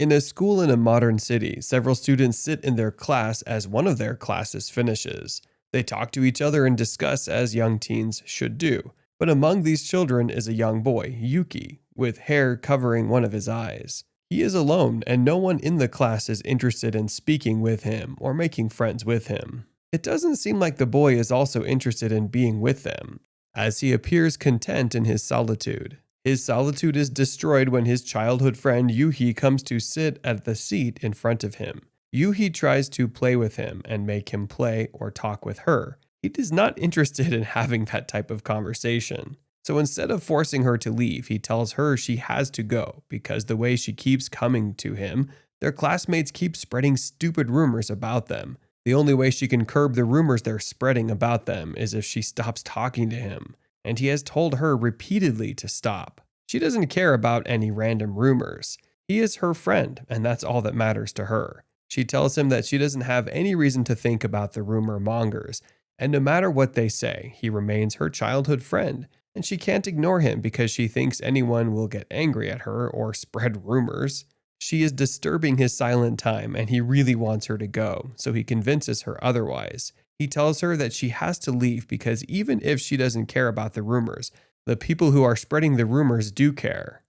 In a school in a modern city, several students sit in their class as one of their classes finishes. They talk to each other and discuss as young teens should do. But among these children is a young boy, Yuki, with hair covering one of his eyes. He is alone, and no one in the class is interested in speaking with him or making friends with him. It doesn't seem like the boy is also interested in being with them, as he appears content in his solitude. His solitude is destroyed when his childhood friend Yuhi comes to sit at the seat in front of him. Yuhi tries to play with him and make him play or talk with her. He is not interested in having that type of conversation. So instead of forcing her to leave, he tells her she has to go because the way she keeps coming to him, their classmates keep spreading stupid rumors about them. The only way she can curb the rumors they're spreading about them is if she stops talking to him, and he has told her repeatedly to stop. She doesn't care about any random rumors. He is her friend, and that's all that matters to her. She tells him that she doesn't have any reason to think about the rumor mongers, and no matter what they say, he remains her childhood friend, and she can't ignore him because she thinks anyone will get angry at her or spread rumors. She is disturbing his silent time, and he really wants her to go, so he convinces her otherwise. He tells her that she has to leave because even if she doesn't care about the rumors, the people who are spreading the rumors do care.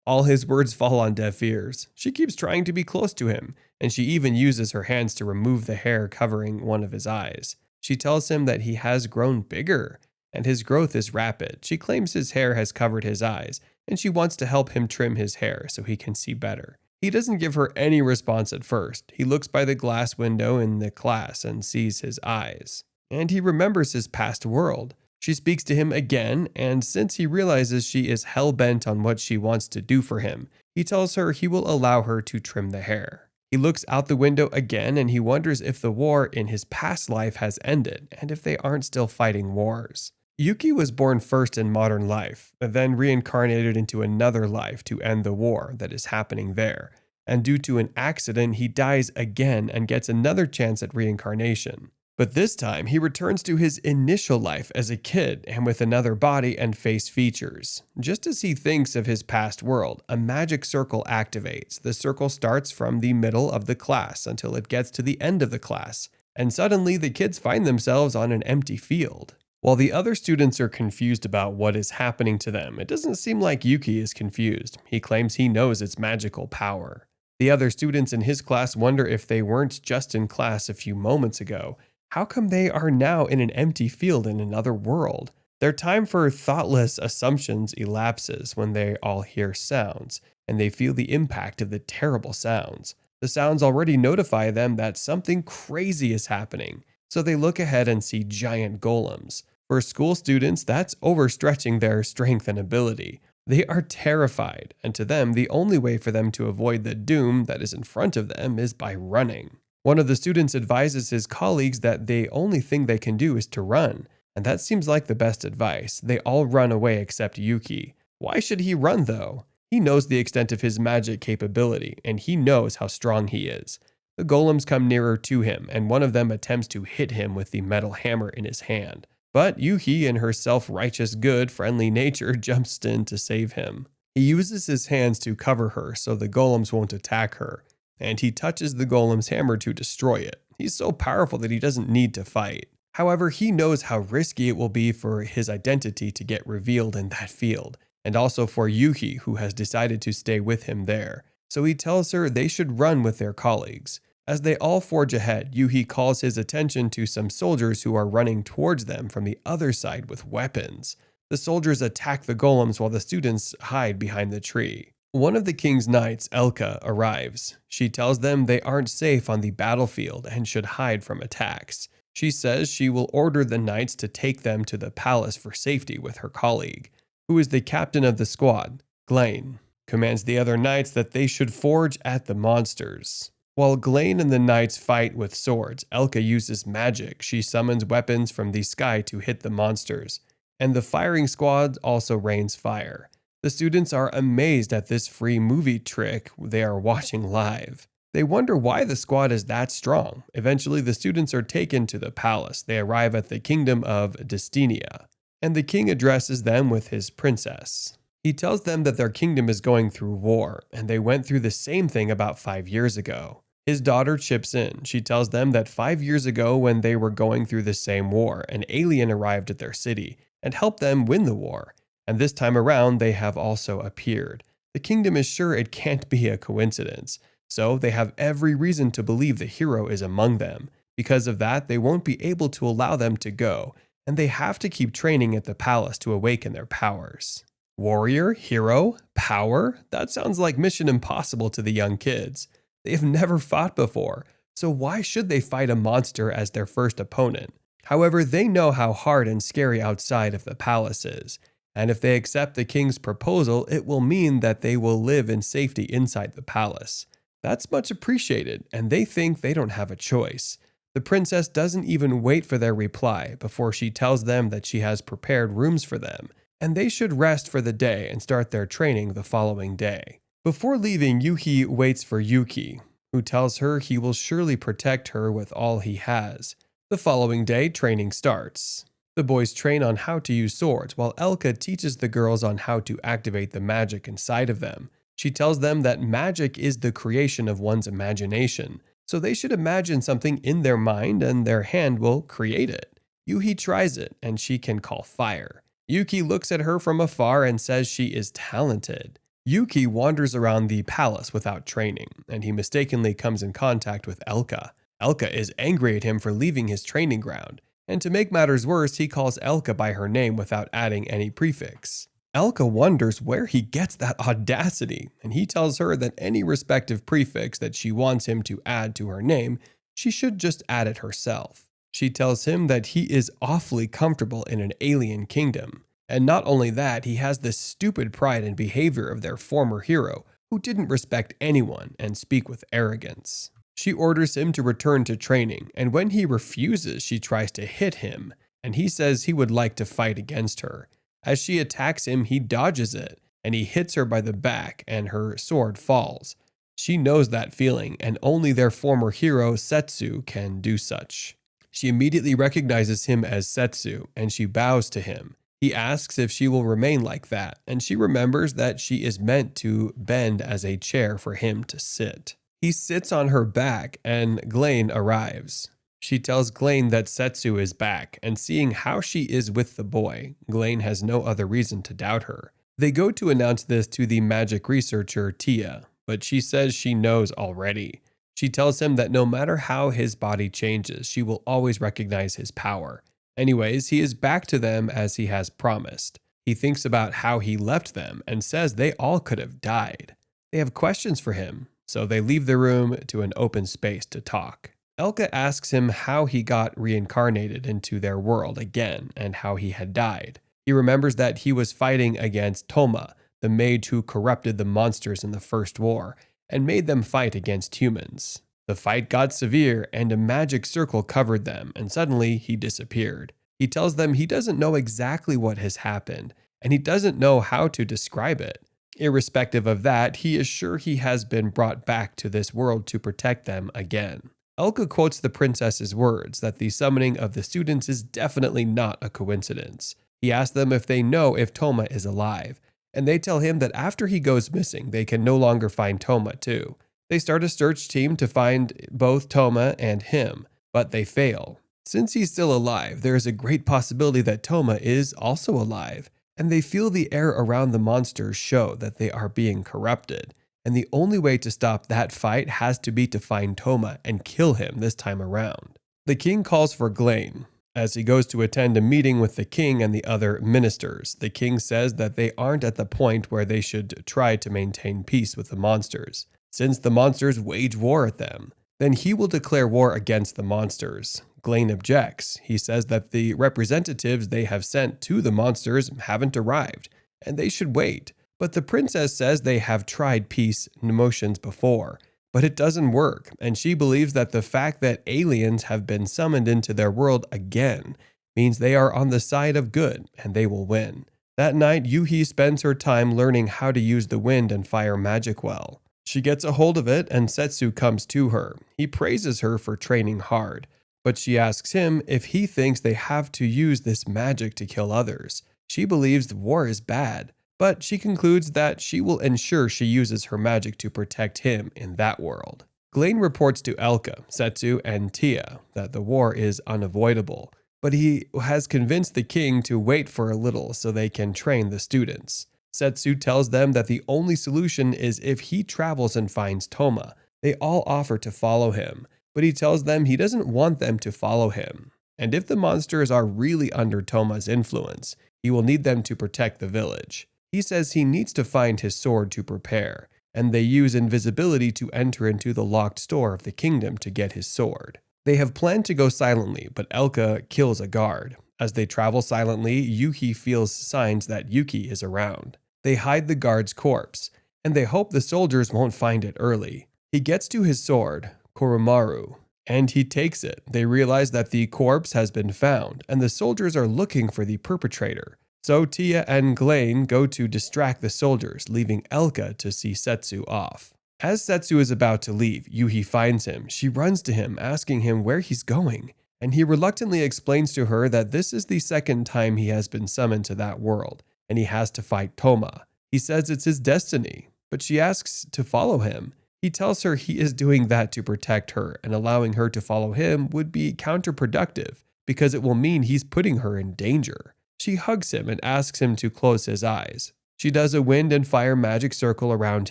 All his words fall on deaf ears. She keeps trying to be close to him, and she even uses her hands to remove the hair covering one of his eyes. She tells him that he has grown bigger, and his growth is rapid. She claims his hair has covered his eyes, and she wants to help him trim his hair so he can see better. He doesn't give her any response at first. He looks by the glass window in the class and sees his eyes. And he remembers his past world. She speaks to him again, and since he realizes she is hell-bent on what she wants to do for him, he tells her he will allow her to trim the hair. He looks out the window again and he wonders if the war in his past life has ended and if they aren't still fighting wars. Yuki was born first in modern life, then reincarnated into another life to end the war that is happening there. And due to an accident, he dies again and gets another chance at reincarnation. But this time, he returns to his initial life as a kid and with another body and face features. Just as he thinks of his past world, a magic circle activates. The circle starts from the middle of the class until it gets to the end of the class. And suddenly, the kids find themselves on an empty field. While the other students are confused about what is happening to them, it doesn't seem like Yuki is confused. He claims he knows its magical power. The other students in his class wonder if they weren't just in class a few moments ago. How come they are now in an empty field in another world? Their time for thoughtless assumptions elapses when they all hear sounds, and they feel the impact of the terrible sounds. The sounds already notify them that something crazy is happening, so they look ahead and see giant golems. For school students, that's overstretching their strength and ability. They are terrified, and to them, the only way for them to avoid the doom that is in front of them is by running. One of the students advises his colleagues that the only thing they can do is to run, and that seems like the best advice. They all run away except Yuki. Why should he run though? He knows the extent of his magic capability, and he knows how strong he is. The golems come nearer to him, and one of them attempts to hit him with the metal hammer in his hand. But Yuhi, in her self-righteous, good, friendly nature, jumps in to save him. He uses his hands to cover her so the golems won't attack her, and he touches the golem's hammer to destroy it. He's so powerful that he doesn't need to fight. However, he knows how risky it will be for his identity to get revealed in that field, and also for Yuhi, who has decided to stay with him there. So he tells her they should run with their colleagues. As they all forge ahead, Yuhi calls his attention to some soldiers who are running towards them from the other side with weapons. The soldiers attack the golems while the students hide behind the tree. One of the king's knights, Elka, arrives. She tells them they aren't safe on the battlefield and should hide from attacks. She says she will order the knights to take them to the palace for safety with her colleague, who is the captain of the squad. Glain commands the other knights that they should forge at the monsters. While Glain and the knights fight with swords, Elka uses magic. She summons weapons from the sky to hit the monsters, and the firing squad also rains fire. The students are amazed at this free movie trick they are watching live. They wonder why the squad is that strong. Eventually, the students are taken to the palace. They arrive at the kingdom of Destinia, and the king addresses them with his princess. He tells them that their kingdom is going through war, and they went through the same thing about 5 years ago. His daughter chips in. She tells them that 5 years ago, when they were going through the same war, an alien arrived at their city and helped them win the war. And this time around, they have also appeared. The kingdom is sure it can't be a coincidence, so they have every reason to believe the hero is among them. Because of that, they won't be able to allow them to go, and they have to keep training at the palace to awaken their powers. Warrior, hero, power? That sounds like Mission Impossible to the young kids. They have never fought before, so why should they fight a monster as their first opponent? However, they know how hard and scary outside of the palace is, and if they accept the king's proposal, it will mean that they will live in safety inside the palace. That's much appreciated, and they think they don't have a choice. The princess doesn't even wait for their reply before she tells them that she has prepared rooms for them, and they should rest for the day and start their training the following day. Before leaving, Yuhi waits for Yuki, who tells her he will surely protect her with all he has. The following day, training starts. The boys train on how to use swords, while Elka teaches the girls on how to activate the magic inside of them. She tells them that magic is the creation of one's imagination, so they should imagine something in their mind and their hand will create it. Yuhi tries it, and she can call fire. Yuki looks at her from afar and says she is talented. Yuki wanders around the palace without training, and he mistakenly comes in contact with Elka. Elka is angry at him for leaving his training ground, and to make matters worse, he calls Elka by her name without adding any prefix. Elka wonders where he gets that audacity, and he tells her that any respective prefix that she wants him to add to her name, she should just add it herself. She tells him that he is awfully comfortable in an alien kingdom. And not only that, he has the stupid pride and behavior of their former hero, who didn't respect anyone and speak with arrogance. She orders him to return to training, and when he refuses, she tries to hit him, and he says he would like to fight against her. As she attacks him, he dodges it, and he hits her by the back, and her sword falls. She knows that feeling, and only their former hero, Setsu, can do such. She immediately recognizes him as Setsu, and she bows to him. He asks if she will remain like that, and she remembers that she is meant to bend as a chair for him to sit. He sits on her back, and Glain arrives. She tells Glain that Setsu is back, and seeing how she is with the boy, Glain has no other reason to doubt her. They go to announce this to the magic researcher, Tia, but she says she knows already. She tells him that no matter how his body changes, she will always recognize his power. Anyways, he is back to them as he has promised. He thinks about how he left them and says they all could have died. They have questions for him, so they leave the room to an open space to talk. Elka asks him how he got reincarnated into their world again and how he had died. He remembers that he was fighting against Toma, the mage who corrupted the monsters in the first war, and made them fight against humans. The fight got severe, and a magic circle covered them, and suddenly he disappeared. He tells them he doesn't know exactly what has happened, and he doesn't know how to describe it. Irrespective of that, he is sure he has been brought back to this world to protect them again. Elka quotes the princess's words that the summoning of the students is definitely not a coincidence. He asks them if they know if Toma is alive, and they tell him that after he goes missing, they can no longer find Toma too. They start a search team to find both Toma and him, but they fail. Since he's still alive, there is a great possibility that Toma is also alive, and they feel the air around the monsters show that they are being corrupted. And the only way to stop that fight has to be to find Toma and kill him this time around. The king calls for Glain. As he goes to attend a meeting with the king and the other ministers, the king says that they aren't at the point where they should try to maintain peace with the monsters, since the monsters wage war at them. Then he will declare war against the monsters. Glain objects. He says that the representatives they have sent to the monsters haven't arrived, and they should wait. But the princess says they have tried peace motions before, but it doesn't work, and she believes that the fact that aliens have been summoned into their world again means they are on the side of good and they will win. That night, Yuhi spends her time learning how to use the wind and fire magic well. She gets a hold of it, and Setsu comes to her. He praises her for training hard, but she asks him if he thinks they have to use this magic to kill others. She believes the war is bad, but she concludes that she will ensure she uses her magic to protect him in that world. Glain reports to Elka, Setsu, and Tia that the war is unavoidable, but he has convinced the king to wait for a little so they can train the students. Setsu tells them that the only solution is if he travels and finds Toma. They all offer to follow him, but he tells them he doesn't want them to follow him. And if the monsters are really under Toma's influence, he will need them to protect the village. He says he needs to find his sword to prepare, and they use invisibility to enter into the locked store of the kingdom to get his sword. They have planned to go silently, but Elka kills a guard. As they travel silently, Yuki feels signs that Yuki is around. They hide the guard's corpse, and they hope the soldiers won't find it early. He gets to his sword, Koromaru, and he takes it. They realize that the corpse has been found, and the soldiers are looking for the perpetrator. So Tia and Glain go to distract the soldiers, leaving Elka to see Setsu off. As Setsu is about to leave, Yuhi finds him. She runs to him, asking him where he's going, and he reluctantly explains to her that this is the second time he has been summoned to that world, and he has to fight Toma. He says it's his destiny, but she asks to follow him. He tells her he is doing that to protect her, and allowing her to follow him would be counterproductive because it will mean he's putting her in danger. She hugs him and asks him to close his eyes. She does a wind and fire magic circle around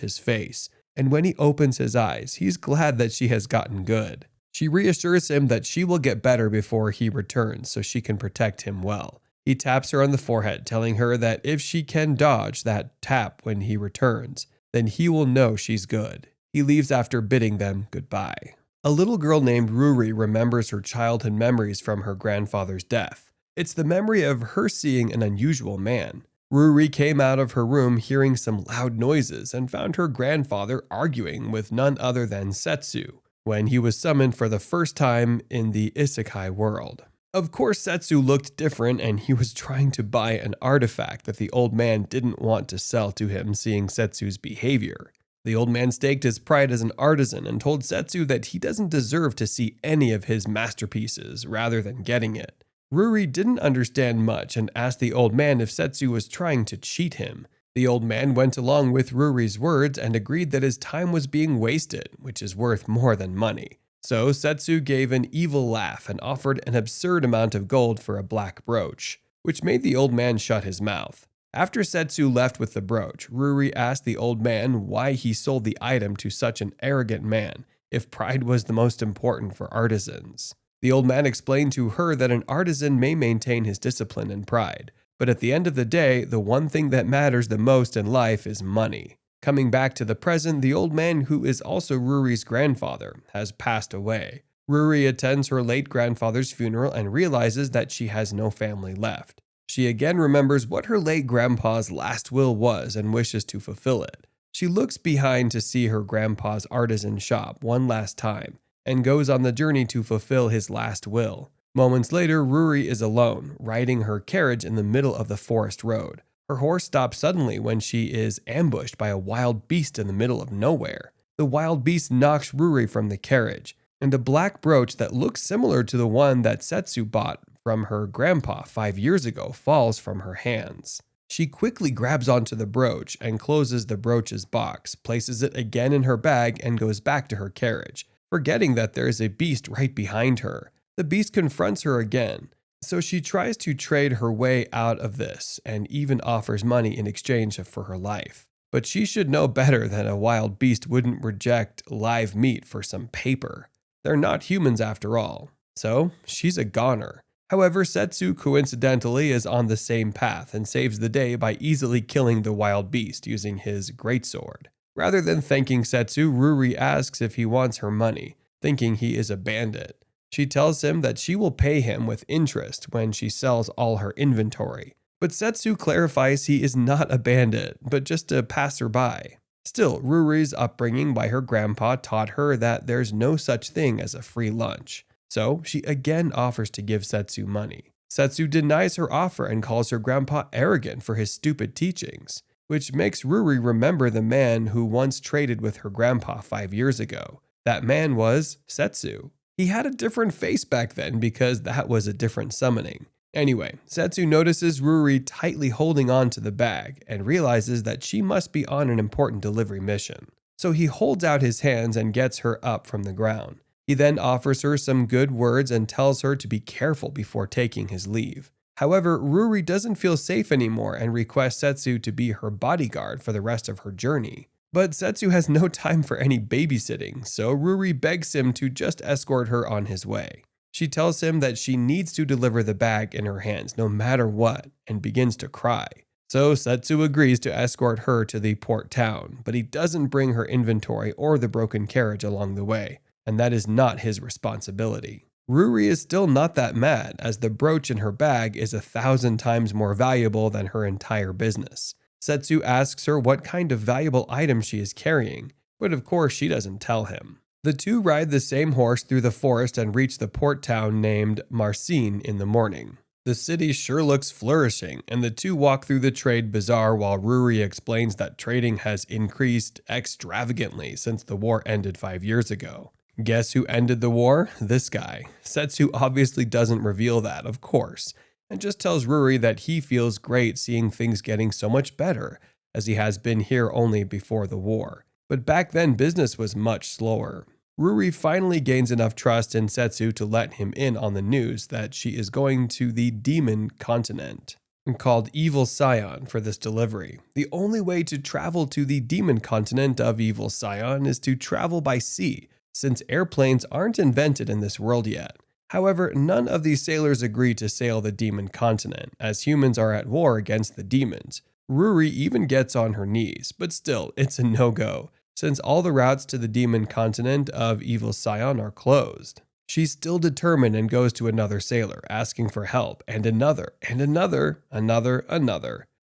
his face, and when he opens his eyes, he's glad that she has gotten good. She reassures him that she will get better before he returns so she can protect him well. He taps her on the forehead, telling her that if she can dodge that tap when he returns, then he will know she's good. He leaves after bidding them goodbye. A little girl named Ruri remembers her childhood memories from her grandfather's death. It's the memory of her seeing an unusual man. Ruri came out of her room hearing some loud noises and found her grandfather arguing with none other than Setsu when he was summoned for the first time in the isekai world. Of course, Setsu looked different and he was trying to buy an artifact that the old man didn't want to sell to him, seeing Setsu's behavior. The old man staked his pride as an artisan and told Setsu that he doesn't deserve to see any of his masterpieces rather than getting it. Ruri didn't understand much and asked the old man if Setsu was trying to cheat him. The old man went along with Ruri's words and agreed that his time was being wasted, which is worth more than money. So Setsu gave an evil laugh and offered an absurd amount of gold for a black brooch, which made the old man shut his mouth. After Setsu left with the brooch, Ruri asked the old man why he sold the item to such an arrogant man, if pride was the most important for artisans. The old man explained to her that an artisan may maintain his discipline and pride, but at the end of the day, the one thing that matters the most in life is money. Coming back to the present, the old man, who is also Ruri's grandfather, has passed away. Ruri attends her late grandfather's funeral and realizes that she has no family left. She again remembers what her late grandpa's last will was and wishes to fulfill it. She looks behind to see her grandpa's artisan shop one last time, and goes on the journey to fulfill his last will. Moments later, Ruri is alone, riding her carriage in the middle of the forest road. Her horse stops suddenly when she is ambushed by a wild beast in the middle of nowhere. The wild beast knocks Ruri from the carriage, and a black brooch that looks similar to the one that Setsu bought from her grandpa 5 years ago falls from her hands. She quickly grabs onto the brooch and closes the brooch's box, places it again in her bag, and goes back to her carriage, forgetting that there is a beast right behind her. The beast confronts her again, so she tries to trade her way out of this and even offers money in exchange for her life. But she should know better than a wild beast wouldn't reject live meat for some paper. They're not humans after all, so she's a goner. However, Setsu coincidentally is on the same path and saves the day by easily killing the wild beast using his greatsword. Rather than thanking Setsu, Ruri asks if he wants her money, thinking he is a bandit. She tells him that she will pay him with interest when she sells all her inventory. But Setsu clarifies he is not a bandit, but just a passerby. Still, Ruri's upbringing by her grandpa taught her that there's no such thing as a free lunch. So she again offers to give Setsu money. Setsu denies her offer and calls her grandpa arrogant for his stupid teachings, which makes Ruri remember the man who once traded with her grandpa 5 years ago. That man was Setsu. He had a different face back then because that was a different summoning. Anyway, Setsu notices Ruri tightly holding on to the bag and realizes that she must be on an important delivery mission. So he holds out his hands and gets her up from the ground. He then offers her some good words and tells her to be careful before taking his leave. However, Ruri doesn't feel safe anymore and requests Setsu to be her bodyguard for the rest of her journey. But Setsu has no time for any babysitting, so Ruri begs him to just escort her on his way. She tells him that she needs to deliver the bag in her hands no matter what and begins to cry. So Setsu agrees to escort her to the port town, but he doesn't bring her inventory or the broken carriage along the way, and that is not his responsibility. Ruri is still not that mad, as the brooch in her bag is 1,000 times more valuable than her entire business. Setsu asks her what kind of valuable item she is carrying, but of course she doesn't tell him. The two ride the same horse through the forest and reach the port town named Marcin in the morning. The city sure looks flourishing, and the two walk through the trade bazaar while Ruri explains that trading has increased extravagantly since the war ended 5 years ago. Guess who ended the war? This guy. Setsu obviously doesn't reveal that, of course, and just tells Ruri that he feels great seeing things getting so much better, as he has been here only before the war. But back then business was much slower. Ruri finally gains enough trust in Setsu to let him in on the news that she is going to the demon continent, called Evil Scion, for this delivery. The only way to travel to the demon continent of Evil Scion is to travel by sea, since airplanes aren't invented in this world yet. However, none of these sailors agree to sail the demon continent, as humans are at war against the demons. Ruri even gets on her knees, but still, it's a no-go, since all the routes to the demon continent of Evil Scion are closed. She's still determined and goes to another sailor, asking for help, and another.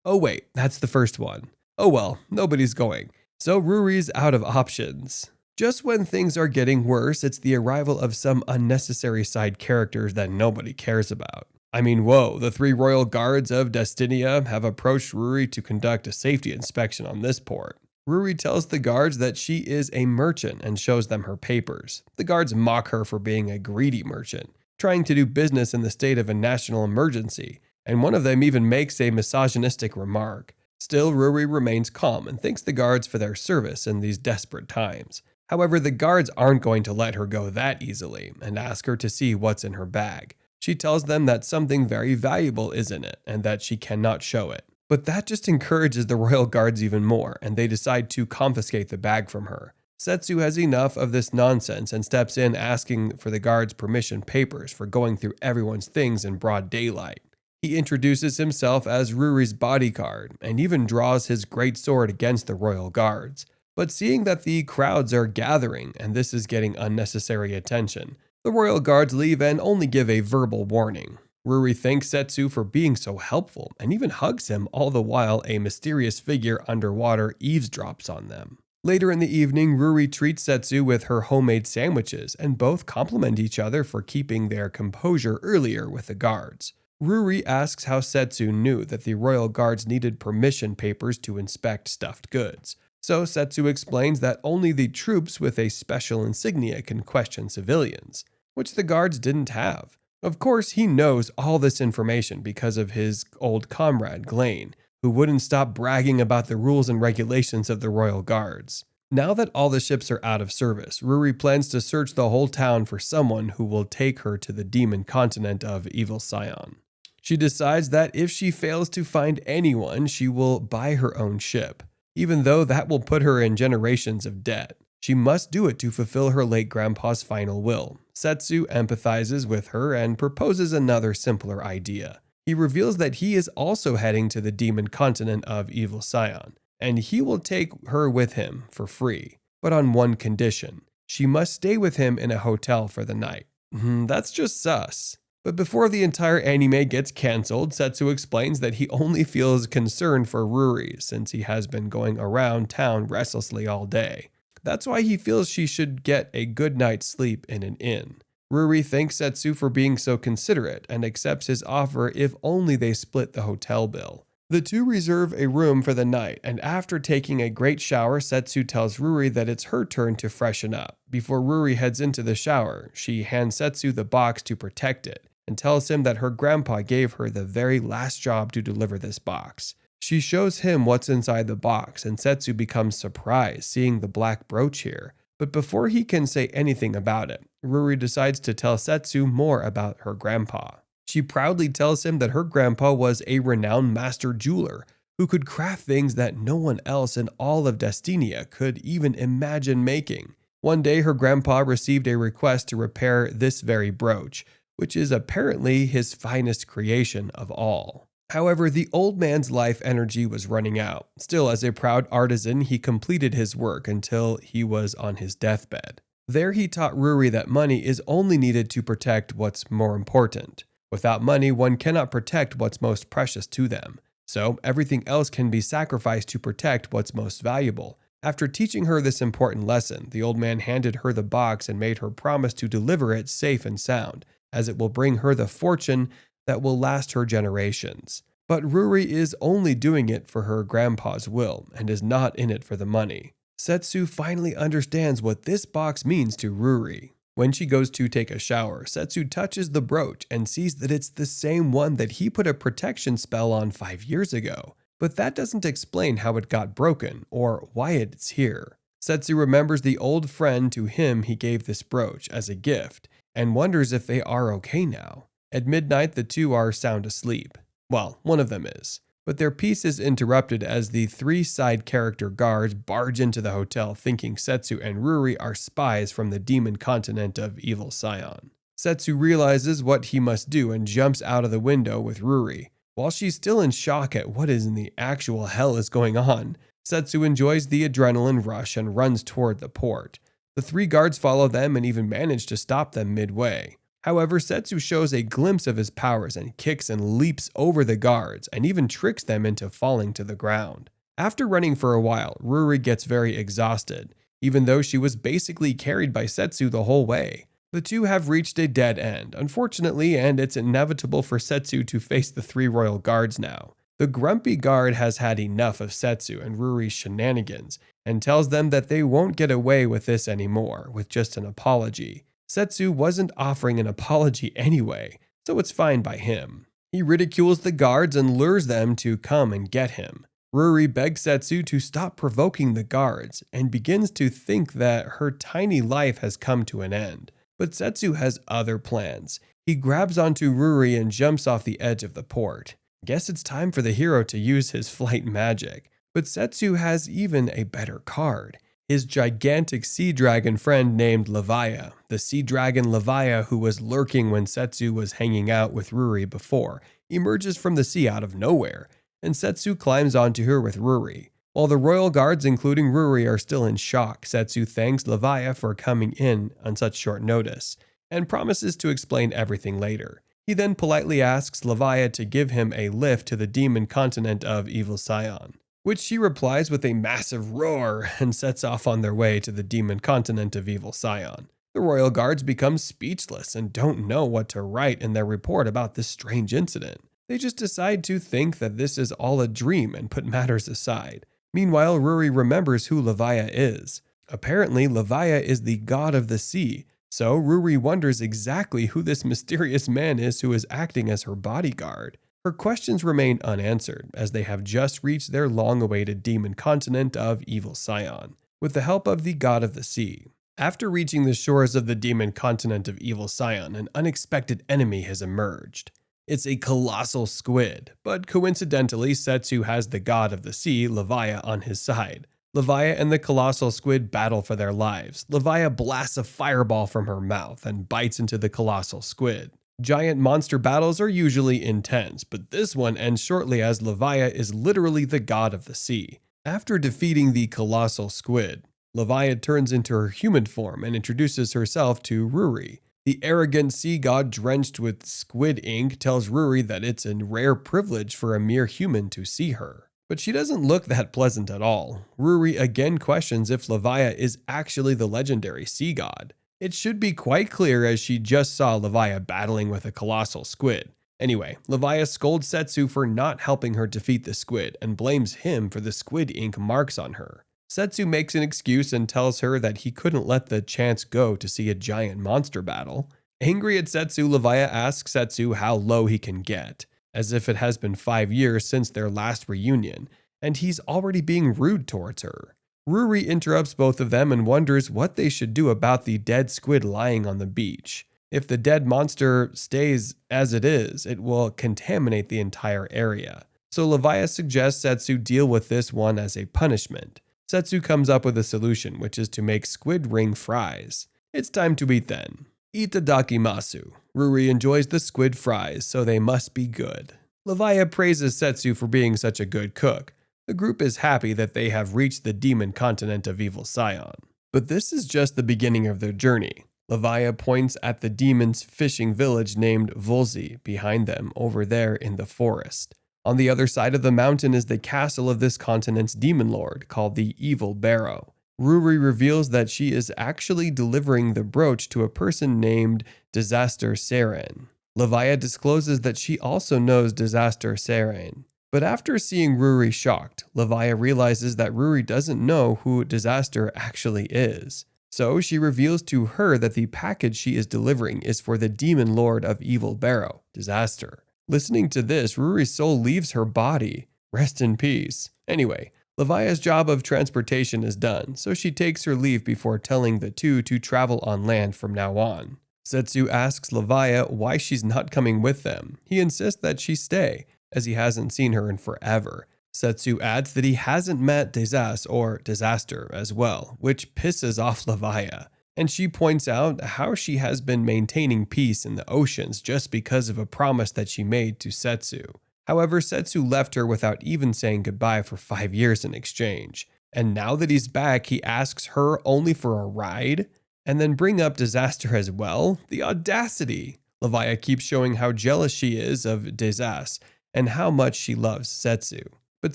Oh wait, that's the first one. Oh well, nobody's going. So Ruri's out of options. Just when things are getting worse, it's the arrival of some unnecessary side characters that nobody cares about. I mean, whoa, the 3 royal guards of Destinia have approached Ruri to conduct a safety inspection on this port. Ruri tells the guards that she is a merchant and shows them her papers. The guards mock her for being a greedy merchant, trying to do business in the state of a national emergency, and one of them even makes a misogynistic remark. Still, Ruri remains calm and thanks the guards for their service in these desperate times. However, the guards aren't going to let her go that easily and ask her to see what's in her bag. She tells them that something very valuable is in it and that she cannot show it. But that just encourages the royal guards even more, and they decide to confiscate the bag from her. Setsu has enough of this nonsense and steps in asking for the guards' permission papers for going through everyone's things in broad daylight. He introduces himself as Ruri's bodyguard and even draws his great sword against the royal guards. But seeing that the crowds are gathering and this is getting unnecessary attention, the royal guards leave and only give a verbal warning. Ruri thanks Setsu for being so helpful and even hugs him, all the while a mysterious figure underwater eavesdrops on them. Later in the evening, Ruri treats Setsu with her homemade sandwiches and both compliment each other for keeping their composure earlier with the guards. Ruri asks how Setsu knew that the royal guards needed permission papers to inspect stuffed goods. So Setsu explains that only the troops with a special insignia can question civilians, which the guards didn't have. Of course, he knows all this information because of his old comrade, Glaine, who wouldn't stop bragging about the rules and regulations of the royal guards. Now that all the ships are out of service, Ruri plans to search the whole town for someone who will take her to the demon continent of Evil Scion. She decides that if she fails to find anyone, she will buy her own ship, even though that will put her in generations of debt. She must do it to fulfill her late grandpa's final will. Setsu empathizes with her and proposes another simpler idea. He reveals that he is also heading to the demon continent of Evil Scion, and he will take her with him for free, but on one condition. She must stay with him in a hotel for the night. That's just sus. But before the entire anime gets cancelled, Setsu explains that he only feels concern for Ruri since he has been going around town restlessly all day. That's why he feels she should get a good night's sleep in an inn. Ruri thanks Setsu for being so considerate and accepts his offer if only they split the hotel bill. The two reserve a room for the night, and after taking a great shower, Setsu tells Ruri that it's her turn to freshen up. Before Ruri heads into the shower, she hands Setsu the box to protect it, and tells him that her grandpa gave her the very last job to deliver this box. She shows him what's inside the box, and Setsu becomes surprised seeing the black brooch here. But before he can say anything about it, Ruri decides to tell Setsu more about her grandpa. She proudly tells him that her grandpa was a renowned master jeweler who could craft things that no one else in all of Destinia could even imagine making. One day, her grandpa received a request to repair this very brooch, which is apparently his finest creation of all. However, the old man's life energy was running out. Still, as a proud artisan, he completed his work until he was on his deathbed. There he taught Ruri that money is only needed to protect what's more important. Without money, one cannot protect what's most precious to them. So, everything else can be sacrificed to protect what's most valuable. After teaching her this important lesson, the old man handed her the box and made her promise to deliver it safe and sound, as it will bring her the fortune that will last her generations. But Ruri is only doing it for her grandpa's will and is not in it for the money. Setsu finally understands what this box means to Ruri. When she goes to take a shower, Setsu touches the brooch and sees that it's the same one that he put a protection spell on 5 years ago. But that doesn't explain how it got broken or why it's here. Setsu remembers the old friend to him he gave this brooch as a gift and wonders if they are okay now. At midnight, the two are sound asleep. Well, one of them is. But their peace is interrupted as the 3 side character guards barge into the hotel thinking Setsu and Ruri are spies from the demon continent of Evil Scion. Setsu realizes what he must do and jumps out of the window with Ruri. While she's still in shock at what in the actual hell is going on, Setsu enjoys the adrenaline rush and runs toward the port. The 3 guards follow them and even manage to stop them midway. However, Setsu shows a glimpse of his powers and kicks and leaps over the guards and even tricks them into falling to the ground. After running for a while, Ruri gets very exhausted, even though she was basically carried by Setsu the whole way. The two have reached a dead end, unfortunately, and it's inevitable for Setsu to face the 3 royal guards now. The grumpy guard has had enough of Setsu and Ruri's shenanigans and tells them that they won't get away with this anymore with just an apology. Setsu wasn't offering an apology anyway, so it's fine by him. He ridicules the guards and lures them to come and get him. Ruri begs Setsu to stop provoking the guards and begins to think that her tiny life has come to an end. But Setsu has other plans. He grabs onto Ruri and jumps off the edge of the port. Guess it's time for the hero to use his flight magic. But Setsu has even a better card. His gigantic sea dragon friend named Levaya, the sea dragon Levaya who was lurking when Setsu was hanging out with Ruri before, emerges from the sea out of nowhere, and Setsu climbs onto her with Ruri. While the royal guards, including Ruri, are still in shock, Setsu thanks Levaya for coming in on such short notice, and promises to explain everything later. He then politely asks Levaya to give him a lift to the demon continent of Evil Scion, which she replies with a massive roar and sets off on their way to the demon continent of Evil Scion. The royal guards become speechless and don't know what to write in their report about this strange incident. They just decide to think that this is all a dream and put matters aside. Meanwhile, Ruri remembers who Levaya is. Apparently, Levaya is the god of the sea, so Ruri wonders exactly who this mysterious man is who is acting as her bodyguard. Her questions remain unanswered, as they have just reached their long-awaited demon continent of Evil Scion, with the help of the god of the sea. After reaching the shores of the demon continent of Evil Scion, an unexpected enemy has emerged. It's a colossal squid, but coincidentally, Setsu has the god of the sea, Levaya, on his side. Levaya and the colossal squid battle for their lives. Levaya blasts a fireball from her mouth and bites into the colossal squid. Giant monster battles are usually intense, but this one ends shortly as Levaya is literally the god of the sea. After defeating the colossal squid, Levaya turns into her human form and introduces herself to Ruri. The arrogant sea god drenched with squid ink tells Ruri that it's a rare privilege for a mere human to see her. But she doesn't look that pleasant at all. Ruri again questions if Levaya is actually the legendary sea god. It should be quite clear as she just saw Levaya battling with a colossal squid. Anyway, Levaya scolds Setsu for not helping her defeat the squid and blames him for the squid ink marks on her. Setsu makes an excuse and tells her that he couldn't let the chance go to see a giant monster battle. Angry at Setsu, Leviah asks Setsu how low he can get, as if it has been 5 years since their last reunion, and he's already being rude towards her. Ruri interrupts both of them and wonders what they should do about the dead squid lying on the beach. If the dead monster stays as it is, it will contaminate the entire area. So Leviah suggests Setsu deal with this one as a punishment. Setsu comes up with a solution, which is to make squid ring fries. It's time to eat then. Itadakimasu. Ruri enjoys the squid fries, so they must be good. Leviah praises Setsu for being such a good cook. The group is happy that they have reached the demon continent of Evil Scion. But this is just the beginning of their journey. Leviah points at the demon's fishing village named Volzi behind them over there in the forest. On the other side of the mountain is the castle of this continent's demon lord called the Evil Barrow. Ruri reveals that she is actually delivering the brooch to a person named Disaster Saren. Leviah discloses that she also knows Disaster Saren. But after seeing Ruri shocked, Leviah realizes that Ruri doesn't know who Disaster actually is. So she reveals to her that the package she is delivering is for the demon lord of Evil Barrow, Disaster. Listening to this, Ruri's soul leaves her body. Rest in peace. Anyway, Leviah's job of transportation is done, so she takes her leave before telling the two to travel on land from now on. Setsu asks Leviah why she's not coming with them. He insists that she stay, as he hasn't seen her in forever. Setsu adds that he hasn't met Disaster as well, which pisses off Leviah. And she points out how she has been maintaining peace in the oceans just because of a promise that she made to Setsu. However, Setsu left her without even saying goodbye for 5 years in exchange. And now that he's back, he asks her only for a ride? And then bring up Disaster as well? The audacity! Leviah keeps showing how jealous she is of Disaster and how much she loves Setsu. But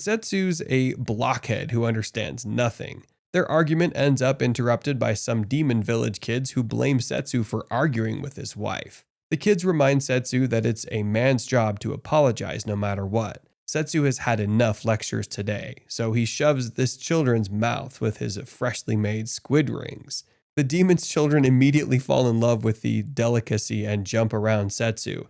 Setsu's a blockhead who understands nothing. Their argument ends up interrupted by some demon village kids who blame Setsu for arguing with his wife. The kids remind Setsu that it's a man's job to apologize no matter what. Setsu has had enough lectures today, so he shoves this children's mouth with his freshly made squid rings. The demon's children immediately fall in love with the delicacy and jump around Setsu,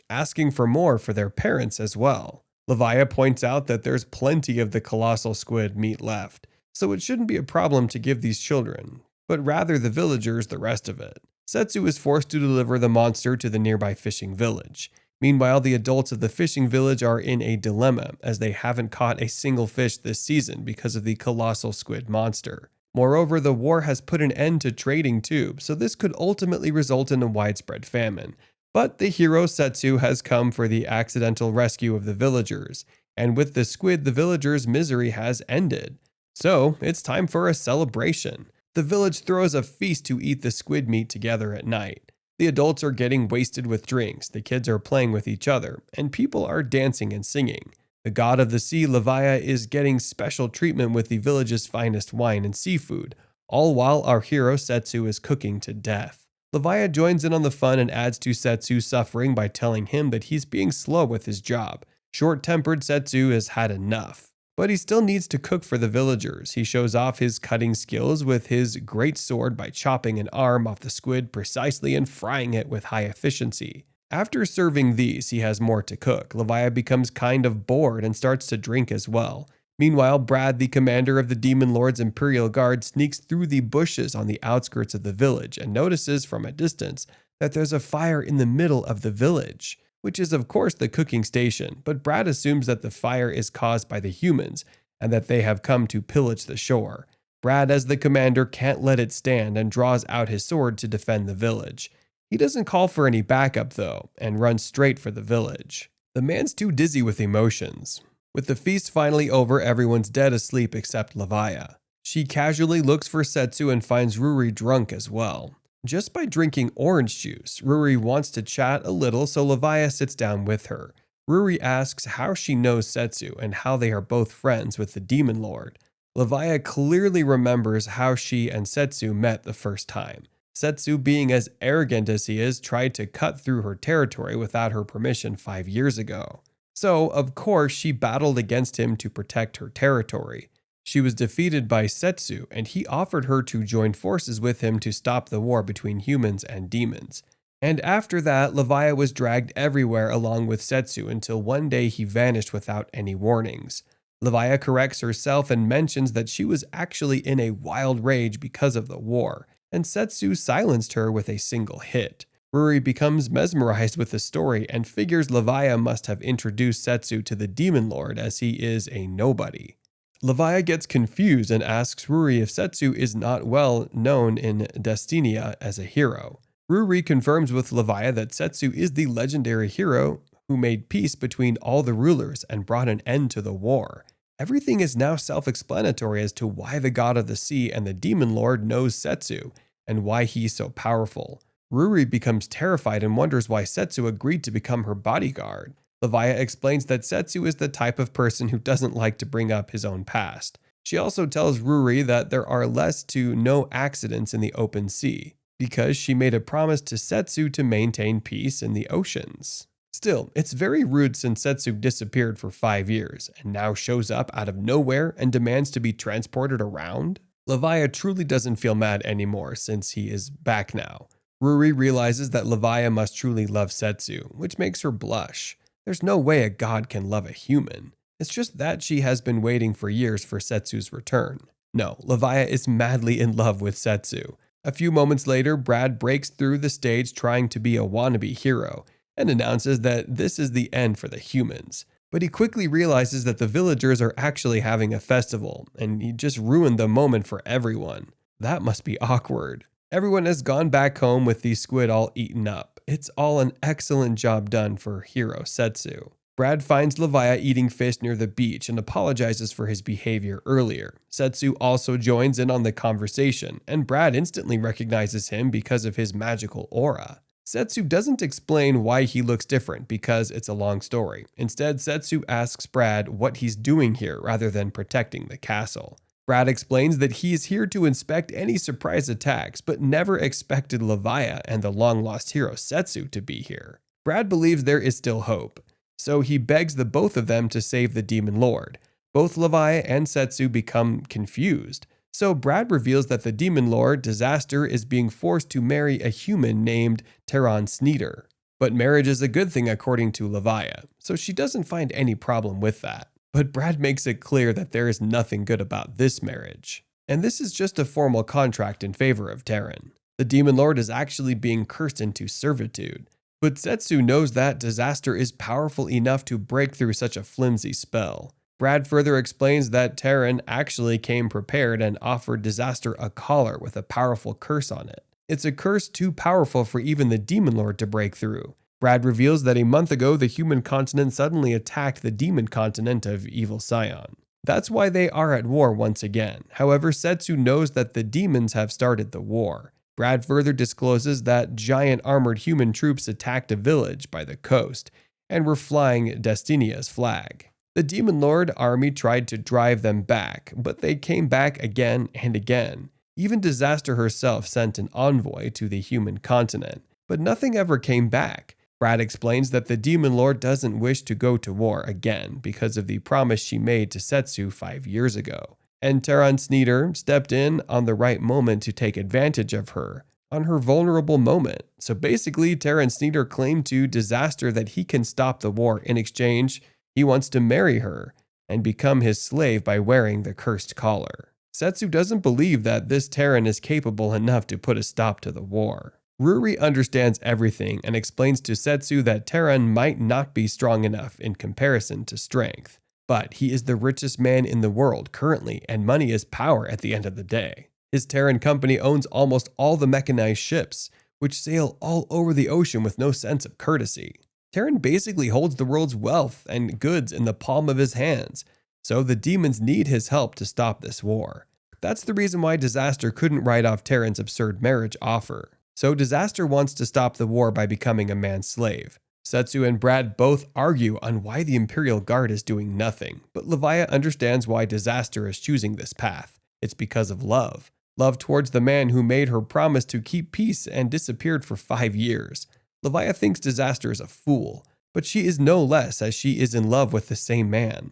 asking for more for their parents as well. Leviah points out that there's plenty of the colossal squid meat left, so it shouldn't be a problem to give these children, but rather the villagers the rest of it. Setsu is forced to deliver the monster to the nearby fishing village. Meanwhile, the adults of the fishing village are in a dilemma as they haven't caught a single fish this season because of the colossal squid monster. Moreover, the war has put an end to trading too, so this could ultimately result in a widespread famine. But the hero Setsu has come for the accidental rescue of the villagers, and with the squid, the villagers' misery has ended. So, it's time for a celebration. The village throws a feast to eat the squid meat together at night. The adults are getting wasted with drinks, the kids are playing with each other, and people are dancing and singing. The god of the sea, Leviah, is getting special treatment with the village's finest wine and seafood, all while our hero Setsu is cooking to death. Leviah joins in on the fun and adds to Setsu's suffering by telling him that he's being slow with his job. Short-tempered Setsu has had enough. But he still needs to cook for the villagers. He shows off his cutting skills with his great sword by chopping an arm off the squid precisely and frying it with high efficiency. After serving these, he has more to cook. Leviah becomes kind of bored and starts to drink as well. Meanwhile, Brad, the commander of the Demon Lord's Imperial Guard, sneaks through the bushes on the outskirts of the village and notices from a distance that there's a fire in the middle of the village, which is of course the cooking station, but Brad assumes that the fire is caused by the humans and that they have come to pillage the shore. Brad, as the commander, can't let it stand and draws out his sword to defend the village. He doesn't call for any backup though, and runs straight for the village. The man's too dizzy with emotions. With the feast finally over, everyone's dead asleep except Leviah. She casually looks for Setsu and finds Ruri drunk as well. Just by drinking orange juice, Ruri wants to chat a little, so Leviah sits down with her. Ruri asks how she knows Setsu and how they are both friends with the Demon Lord. Leviah clearly remembers how she and Setsu met the first time. Setsu, being as arrogant as he is, tried to cut through her territory without her permission 5 years ago. So, of course, she battled against him to protect her territory. She was defeated by Setsu, and he offered her to join forces with him to stop the war between humans and demons. And after that, Leviah was dragged everywhere along with Setsu until one day he vanished without any warnings. Leviah corrects herself and mentions that she was actually in a wild rage because of the war, and Setsu silenced her with a single hit. Ruri becomes mesmerized with the story and figures Leviah must have introduced Setsu to the Demon Lord as he is a nobody. Leviah gets confused and asks Ruri if Setsu is not well known in Destinia as a hero. Ruri confirms with Leviah that Setsu is the legendary hero who made peace between all the rulers and brought an end to the war. Everything is now self-explanatory as to why the god of the sea and the demon lord knows Setsu and why he's so powerful. Ruri becomes terrified and wonders why Setsu agreed to become her bodyguard. Leviah explains that Setsu is the type of person who doesn't like to bring up his own past. She also tells Ruri that there are less to no accidents in the open sea, because she made a promise to Setsu to maintain peace in the oceans. Still, it's very rude since Setsu disappeared for 5 years and now shows up out of nowhere and demands to be transported around. Leviah truly doesn't feel mad anymore since he is back now. Ruri realizes that Leviah must truly love Setsu, which makes her blush. There's no way a god can love a human. It's just that she has been waiting for years for Setsu's return. No, Leviah is madly in love with Setsu. A few moments later, Brad breaks through the stage trying to be a wannabe hero and announces that this is the end for the humans. But he quickly realizes that the villagers are actually having a festival, and he just ruined the moment for everyone. That must be awkward. Everyone has gone back home with the squid all eaten up. It's all an excellent job done for hero Setsu. Brad finds Leviah eating fish near the beach and apologizes for his behavior earlier. Setsu also joins in on the conversation, and Brad instantly recognizes him because of his magical aura. Setsu doesn't explain why he looks different because it's a long story. Instead, Setsu asks Brad what he's doing here rather than protecting the castle. Brad explains that he is here to inspect any surprise attacks, but never expected Leviah and the long-lost hero Setsu to be here. Brad believes there is still hope, so he begs the both of them to save the Demon Lord. Both Leviah and Setsu become confused, so Brad reveals that the Demon Lord, Disaster, is being forced to marry a human named Teron Sneeder. But marriage is a good thing according to Leviah, so she doesn't find any problem with that. But Brad makes it clear that there is nothing good about this marriage. And this is just a formal contract in favor of Teron. The Demon Lord is actually being cursed into servitude. But Setsu knows that Disaster is powerful enough to break through such a flimsy spell. Brad further explains that Teron actually came prepared and offered Disaster a collar with a powerful curse on it. It's a curse too powerful for even the Demon Lord to break through. Brad reveals that a month ago the human continent suddenly attacked the demon continent of Evil Scion. That's why they are at war once again. However, Setsu knows that the demons have started the war. Brad further discloses that giant armored human troops attacked a village by the coast and were flying Destinia's flag. The Demon Lord army tried to drive them back, but they came back again and again. Even Disaster herself sent an envoy to the human continent, but nothing ever came back. Brad explains that the Demon Lord doesn't wish to go to war again because of the promise she made to Setsu 5 years ago. And Teron Sneeder stepped in on the right moment to take advantage of her, on her vulnerable moment. So basically, Teron Sneeder claimed to Disaster that he can stop the war. In exchange, he wants to marry her and become his slave by wearing the cursed collar. Setsu doesn't believe that this Teron is capable enough to put a stop to the war. Ruri understands everything and explains to Setsu that Teron might not be strong enough in comparison to strength, but he is the richest man in the world currently, and money is power at the end of the day. His Teron company owns almost all the mechanized ships, which sail all over the ocean with no sense of courtesy. Teron basically holds the world's wealth and goods in the palm of his hands, so the demons need his help to stop this war. That's the reason why Disaster couldn't write off Teron's absurd marriage offer. So Disaster wants to stop the war by becoming a man's slave. Setsu and Brad both argue on why the Imperial Guard is doing nothing, but Leviah understands why Disaster is choosing this path. It's because of love. Love towards the man who made her promise to keep peace and disappeared for 5 years. Leviah thinks Disaster is a fool, but she is no less as she is in love with the same man.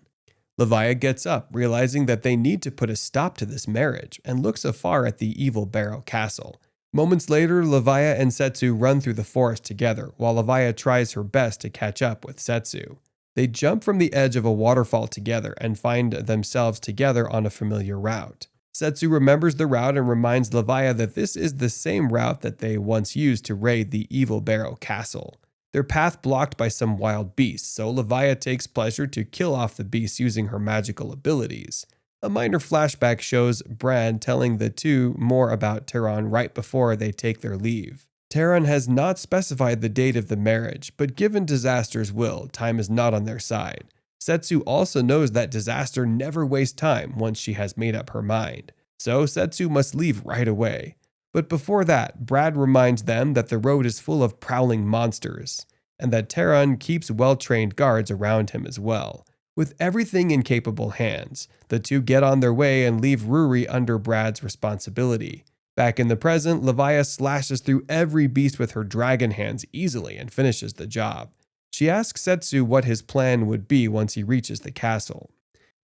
Leviah gets up, realizing that they need to put a stop to this marriage, and looks afar at the evil Barrow Castle. Moments later, Leviah and Setsu run through the forest together, while Leviah tries her best to catch up with Setsu. They jump from the edge of a waterfall together and find themselves together on a familiar route. Setsu remembers the route and reminds Leviah that this is the same route that they once used to raid the Evil Barrow Castle. Their path blocked by some wild beasts, so Leviah takes pleasure to kill off the beasts using her magical abilities. A minor flashback shows Brad telling the two more about Tehran right before they take their leave. Tehran has not specified the date of the marriage, but given Disaster's will, time is not on their side. Setsu also knows that Disaster never wastes time once she has made up her mind, so Setsu must leave right away. But before that, Brad reminds them that the road is full of prowling monsters, and that Tehran keeps well-trained guards around him as well. With everything in capable hands, the two get on their way and leave Ruri under Brad's responsibility. Back in the present, Leviah slashes through every beast with her dragon hands easily and finishes the job. She asks Setsu what his plan would be once he reaches the castle.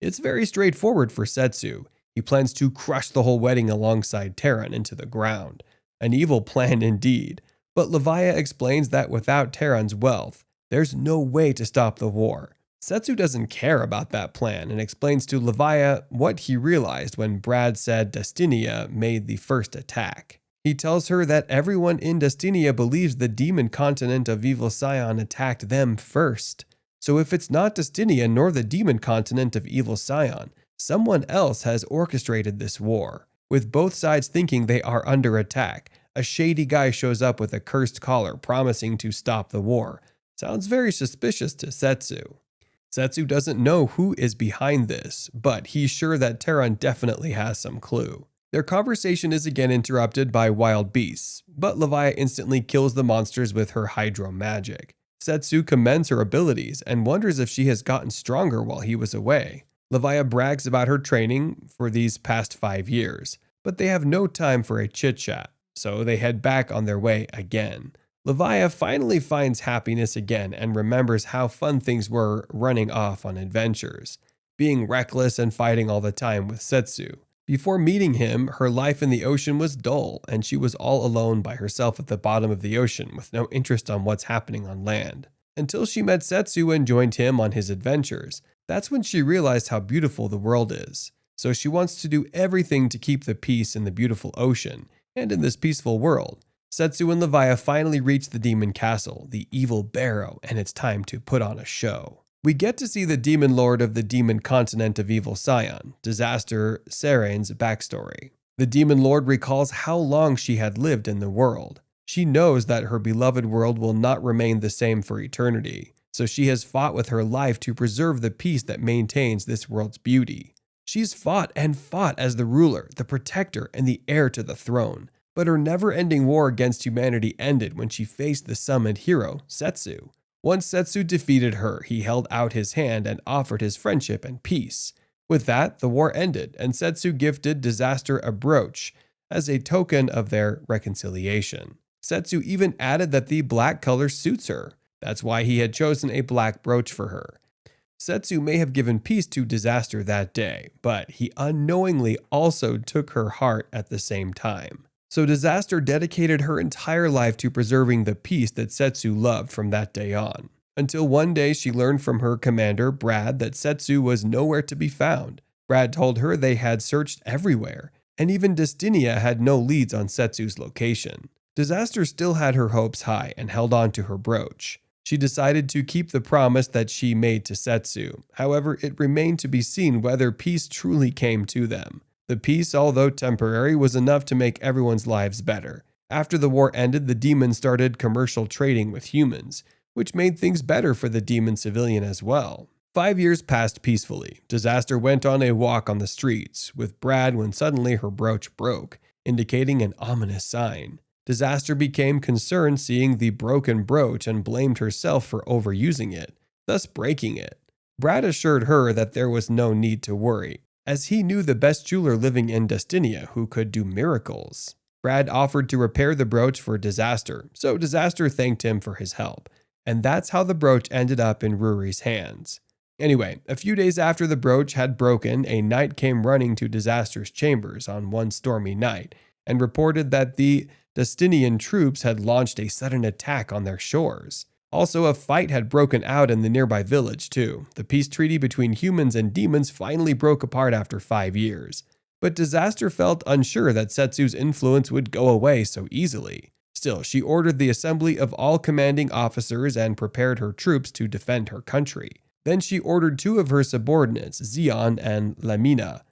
It's very straightforward for Setsu. He plans to crush the whole wedding alongside Tehran into the ground. An evil plan indeed. But Leviah explains that without Tehran's wealth, there's no way to stop the war. Setsu doesn't care about that plan and explains to Leviah what he realized when Brad said Destinia made the first attack. He tells her that everyone in Destinia believes the demon continent of Evil Scion attacked them first. So if it's not Destinia nor the demon continent of Evil Scion, someone else has orchestrated this war. With both sides thinking they are under attack, a shady guy shows up with a cursed collar promising to stop the war. Sounds very suspicious to Setsu. Setsu doesn't know who is behind this, but he's sure that Tehran definitely has some clue. Their conversation is again interrupted by wild beasts, but Leviah instantly kills the monsters with her hydro magic. Setsu commends her abilities and wonders if she has gotten stronger while he was away. Leviah brags about her training for these past 5 years, but they have no time for a chit-chat, so they head back on their way again. Leviah finally finds happiness again and remembers how fun things were running off on adventures, being reckless and fighting all the time with Setsu. Before meeting him, her life in the ocean was dull, and she was all alone by herself at the bottom of the ocean with no interest on what's happening on land. Until she met Setsu and joined him on his adventures, that's when she realized how beautiful the world is. So she wants to do everything to keep the peace in the beautiful ocean and in this peaceful world. Setsu and Leviah finally reach the demon castle, the Evil Barrow, and it's time to put on a show. We get to see the demon lord of the demon continent of Evil Scion, Disaster Seren's backstory. The demon lord recalls how long she had lived in the world. She knows that her beloved world will not remain the same for eternity, so she has fought with her life to preserve the peace that maintains this world's beauty. She's fought and fought as the ruler, the protector, and the heir to the throne. But her never-ending war against humanity ended when she faced the summoned hero, Setsu. Once Setsu defeated her, he held out his hand and offered his friendship and peace. With that, the war ended, and Setsu gifted Disaster a brooch as a token of their reconciliation. Setsu even added that the black color suits her. That's why he had chosen a black brooch for her. Setsu may have given peace to Disaster that day, but he unknowingly also took her heart at the same time. So Disaster dedicated her entire life to preserving the peace that Setsu loved from that day on. Until one day she learned from her commander, Brad, that Setsu was nowhere to be found. Brad told her they had searched everywhere, and even Destinia had no leads on Setsu's location. Disaster still had her hopes high and held on to her brooch. She decided to keep the promise that she made to Setsu. However, it remained to be seen whether peace truly came to them. The peace, although temporary, was enough to make everyone's lives better. After the war ended, the demons started commercial trading with humans, which made things better for the demon civilian as well. 5 years passed peacefully. Disaster went on a walk on the streets with Brad when suddenly her brooch broke, indicating an ominous sign. Disaster became concerned seeing the broken brooch and blamed herself for overusing it, thus breaking it. Brad assured her that there was no need to worry, as he knew the best jeweler living in Destinia who could do miracles. Brad offered to repair the brooch for Disaster, so Disaster thanked him for his help, and that's how the brooch ended up in Ruri's hands. Anyway, a few days after the brooch had broken, a knight came running to Disaster's chambers on one stormy night and reported that the Destinian troops had launched a sudden attack on their shores. Also, a fight had broken out in the nearby village, too. The peace treaty between humans and demons finally broke apart after 5 years. But Disaster felt unsure that Setsu's influence would go away so easily. Still, she ordered the assembly of all commanding officers and prepared her troops to defend her country. Then she ordered 2 of her subordinates, Xion and Lamina,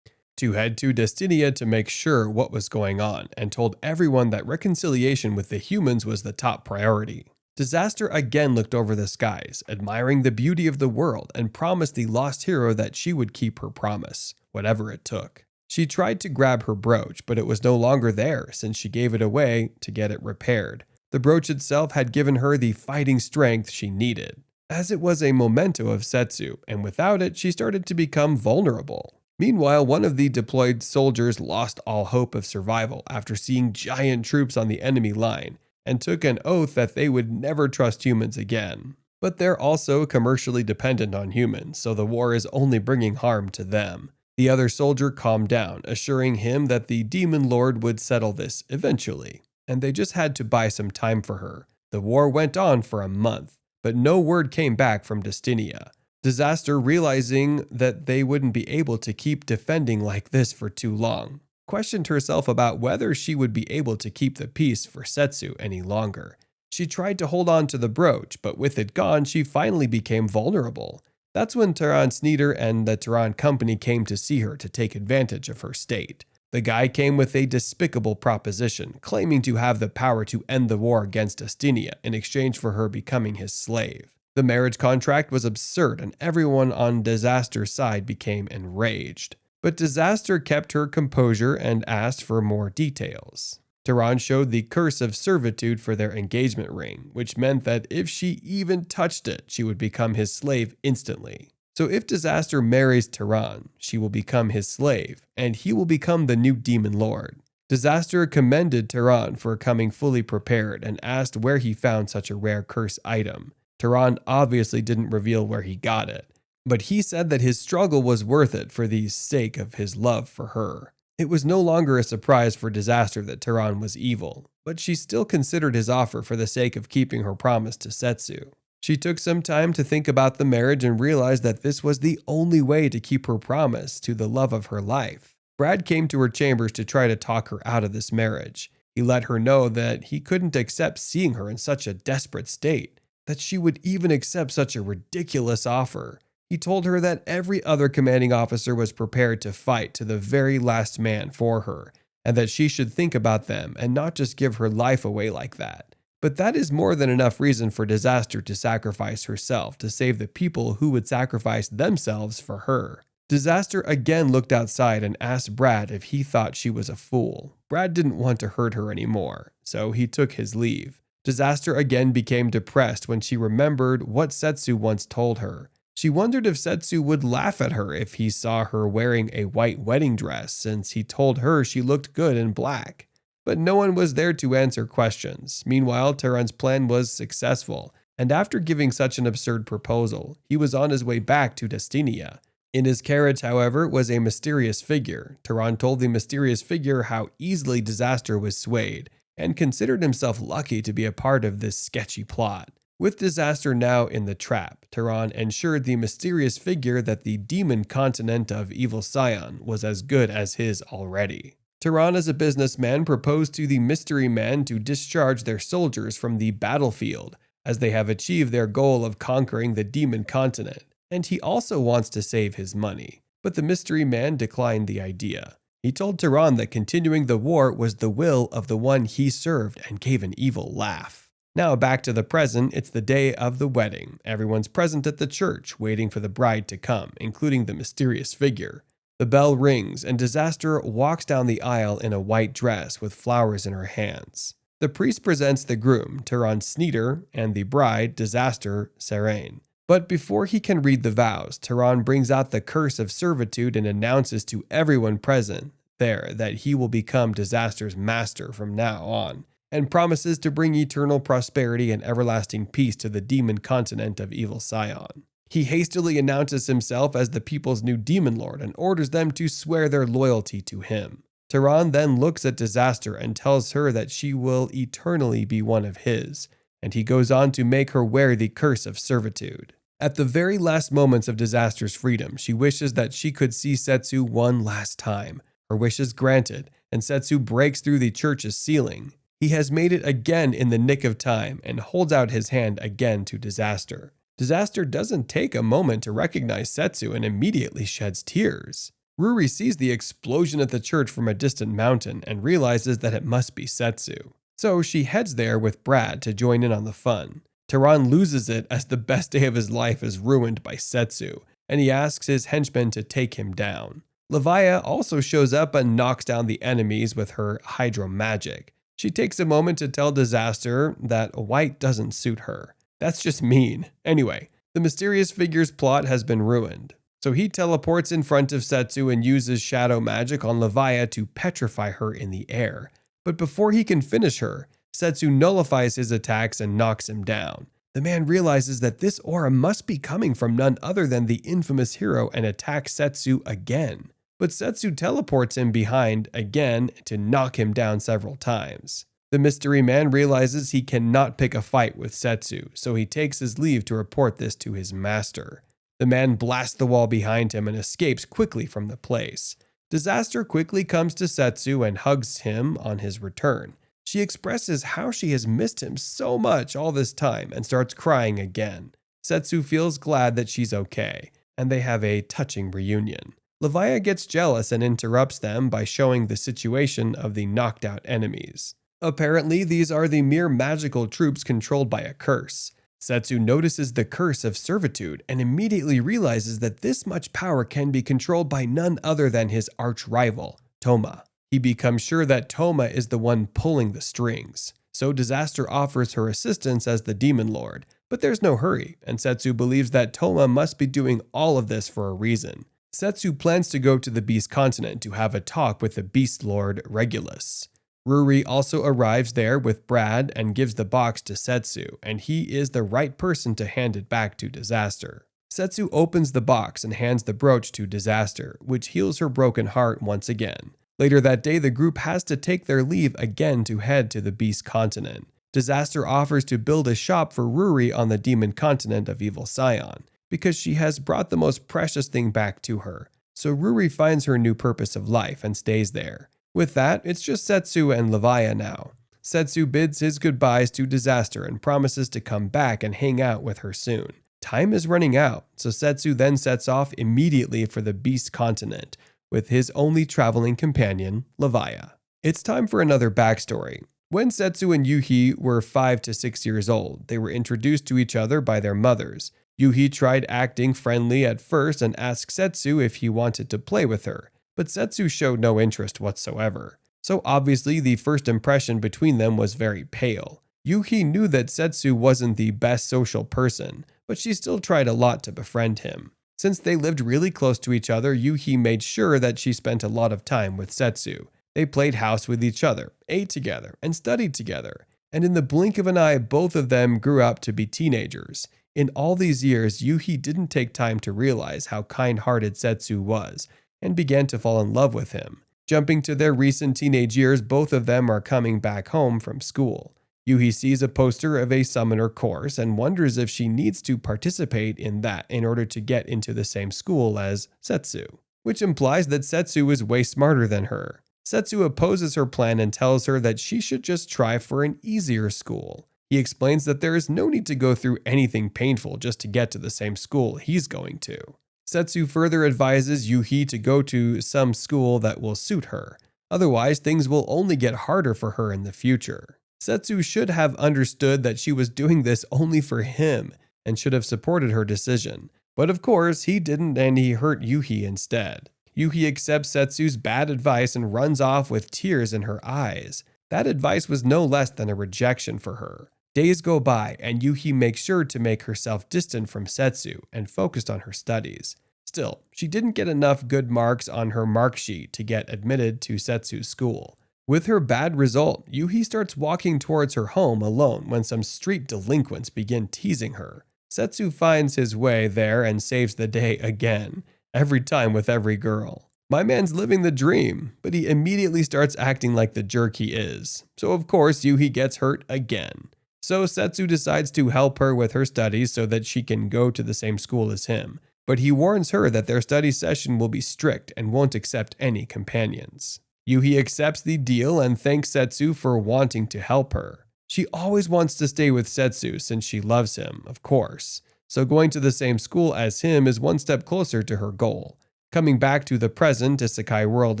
to head to Destinia to make sure what was going on, and told everyone that reconciliation with the humans was the top priority. Disaster again looked over the skies, admiring the beauty of the world, and promised the lost hero that she would keep her promise, whatever it took. She tried to grab her brooch, but it was no longer there since she gave it away to get it repaired. The brooch itself had given her the fighting strength she needed, as it was a memento of Setsu, and without it, she started to become vulnerable. Meanwhile, one of the deployed soldiers lost all hope of survival after seeing giant troops on the enemy line, and took an oath that they would never trust humans again. But they're also commercially dependent on humans, so the war is only bringing harm to them. The other soldier calmed down, assuring him that the demon lord would settle this eventually, and they just had to buy some time for her. The war went on for a month, but no word came back from Destinia. Disaster, realizing that they wouldn't be able to keep defending like this for too long, questioned herself about whether she would be able to keep the peace for Setsu any longer. She tried to hold on to the brooch, but with it gone, she finally became vulnerable. That's when Tehran Sneeder and the Tehran Company came to see her to take advantage of her state. The guy came with a despicable proposition, claiming to have the power to end the war against Destinia in exchange for her becoming his slave. The marriage contract was absurd, and everyone on Disaster's side became enraged. But Disaster kept her composure and asked for more details. Tehran showed the curse of servitude for their engagement ring, which meant that if she even touched it, she would become his slave instantly. So if Disaster marries Tehran, she will become his slave, and he will become the new demon lord. Disaster commended Tehran for coming fully prepared and asked where he found such a rare curse item. Tehran obviously didn't reveal where he got it, but he said that his struggle was worth it for the sake of his love for her. It was no longer a surprise for Disaster that Tehran was evil, but she still considered his offer for the sake of keeping her promise to Setsu. She took some time to think about the marriage and realized that this was the only way to keep her promise to the love of her life. Brad came to her chambers to try to talk her out of this marriage. He let her know that he couldn't accept seeing her in such a desperate state, that she would even accept such a ridiculous offer. He told her that every other commanding officer was prepared to fight to the very last man for her, and that she should think about them and not just give her life away like that. But that is more than enough reason for Disaster to sacrifice herself to save the people who would sacrifice themselves for her. Disaster again looked outside and asked Brad if he thought she was a fool. Brad didn't want to hurt her anymore, so he took his leave. Disaster again became depressed when she remembered what Setsu once told her. She wondered if Setsu would laugh at her if he saw her wearing a white wedding dress, since he told her she looked good in black. But no one was there to answer questions. Meanwhile, Tehran's plan was successful, and after giving such an absurd proposal, he was on his way back to Destinia. In his carriage, however, was a mysterious figure. Tehran told the mysterious figure how easily Disaster was swayed, and considered himself lucky to be a part of this sketchy plot. With Disaster now in the trap, Tehran ensured the mysterious figure that the demon continent of Evil Scion was as good as his already. Tehran, as a businessman, proposed to the mystery man to discharge their soldiers from the battlefield, as they have achieved their goal of conquering the demon continent, and he also wants to save his money. But the mystery man declined the idea. He told Tehran that continuing the war was the will of the one he served and gave an evil laugh. Now back to the present, it's the day of the wedding. Everyone's present at the church, waiting for the bride to come, including the mysterious figure. The bell rings, and Disaster walks down the aisle in a white dress with flowers in her hands. The priest presents the groom, Tehran Sneeder, and the bride, Disaster Serene. But before he can read the vows, Tehran brings out the curse of servitude and announces to everyone present there that he will become Disaster's master from now on, and promises to bring eternal prosperity and everlasting peace to the demon continent of Evil Scion. He hastily announces himself as the people's new demon lord and orders them to swear their loyalty to him. Tehran then looks at Disaster and tells her that she will eternally be one of his, and he goes on to make her wear the curse of servitude. At the very last moments of Disaster's freedom, she wishes that she could see Setsu one last time. Her wish is granted, and Setsu breaks through the church's ceiling. He has made it again in the nick of time and holds out his hand again to Disaster. Disaster doesn't take a moment to recognize Setsu and immediately sheds tears. Ruri sees the explosion at the church from a distant mountain and realizes that it must be Setsu. So she heads there with Brad to join in on the fun. Tehran loses it as the best day of his life is ruined by Setsu, and he asks his henchmen to take him down. Levaya also shows up and knocks down the enemies with her hydro magic. She takes a moment to tell Disaster that white doesn't suit her. That's just mean. Anyway, the mysterious figure's plot has been ruined. So he teleports in front of Setsu and uses shadow magic on Levaya to petrify her in the air. But before he can finish her, Setsu nullifies his attacks and knocks him down. The man realizes that this aura must be coming from none other than the infamous hero and attacks Setsu again. But Setsu teleports him behind again to knock him down several times. The mystery man realizes he cannot pick a fight with Setsu, so he takes his leave to report this to his master. The man blasts the wall behind him and escapes quickly from the place. Disaster quickly comes to Setsu and hugs him on his return. She expresses how she has missed him so much all this time and starts crying again. Setsu feels glad that she's okay, and they have a touching reunion. Levaya gets jealous and interrupts them by showing the situation of the knocked out enemies. Apparently, these are the mere magical troops controlled by a curse. Setsu notices the curse of servitude and immediately realizes that this much power can be controlled by none other than his arch-rival, Toma. He becomes sure that Toma is the one pulling the strings. So Disaster offers her assistance as the Demon Lord, but there's no hurry, and Setsu believes that Toma must be doing all of this for a reason. Setsu plans to go to the Beast Continent to have a talk with the Beast Lord Regulus. Ruri also arrives there with Brad and gives the box to Setsu, and he is the right person to hand it back to Disaster. Setsu opens the box and hands the brooch to Disaster, which heals her broken heart once again. Later that day, the group has to take their leave again to head to the Beast Continent. Disaster offers to build a shop for Ruri on the demon continent of Evil Scion, because she has brought the most precious thing back to her. So Ruri finds her new purpose of life and stays there. With that, it's just Setsu and Levaya now. Setsu bids his goodbyes to Disaster and promises to come back and hang out with her soon. Time is running out, so Setsu then sets off immediately for the Beast Continent, with his only traveling companion, Levaya. It's time for another backstory. When Setsu and Yuhi were 5 to 6 years old, they were introduced to each other by their mothers. Yuhi tried acting friendly at first and asked Setsu if he wanted to play with her, but Setsu showed no interest whatsoever. So obviously the first impression between them was very pale. Yuhi knew that Setsu wasn't the best social person, but she still tried a lot to befriend him. Since they lived really close to each other, Yuhi made sure that she spent a lot of time with Setsu. They played house with each other, ate together, and studied together. And in the blink of an eye, both of them grew up to be teenagers. In all these years, Yuhi didn't take time to realize how kind-hearted Setsu was, and began to fall in love with him. Jumping to their recent teenage years, both of them are coming back home from school. Yuhi sees a poster of a summoner course and wonders if she needs to participate in that in order to get into the same school as Setsu, which implies that Setsu is way smarter than her. Setsu opposes her plan and tells her that she should just try for an easier school. He explains that there is no need to go through anything painful just to get to the same school he's going to. Setsu further advises Yuhi to go to some school that will suit her. Otherwise, things will only get harder for her in the future. Setsu should have understood that she was doing this only for him and should have supported her decision. But of course, he didn't, and he hurt Yuhi instead. Yuhi accepts Setsu's bad advice and runs off with tears in her eyes. That advice was no less than a rejection for her. Days go by, and Yuhi makes sure to make herself distant from Setsu and focused on her studies. Still, she didn't get enough good marks on her mark sheet to get admitted to Setsu's school. With her bad result, Yuhi starts walking towards her home alone when some street delinquents begin teasing her. Setsu finds his way there and saves the day again, every time with every girl. My man's living the dream, but he immediately starts acting like the jerk he is. So of course Yuhi gets hurt again. So Setsu decides to help her with her studies so that she can go to the same school as him. But he warns her that their study session will be strict and won't accept any companions. Yuhi accepts the deal and thanks Setsu for wanting to help her. She always wants to stay with Setsu since she loves him, of course. So going to the same school as him is one step closer to her goal. Coming back to the present isekai world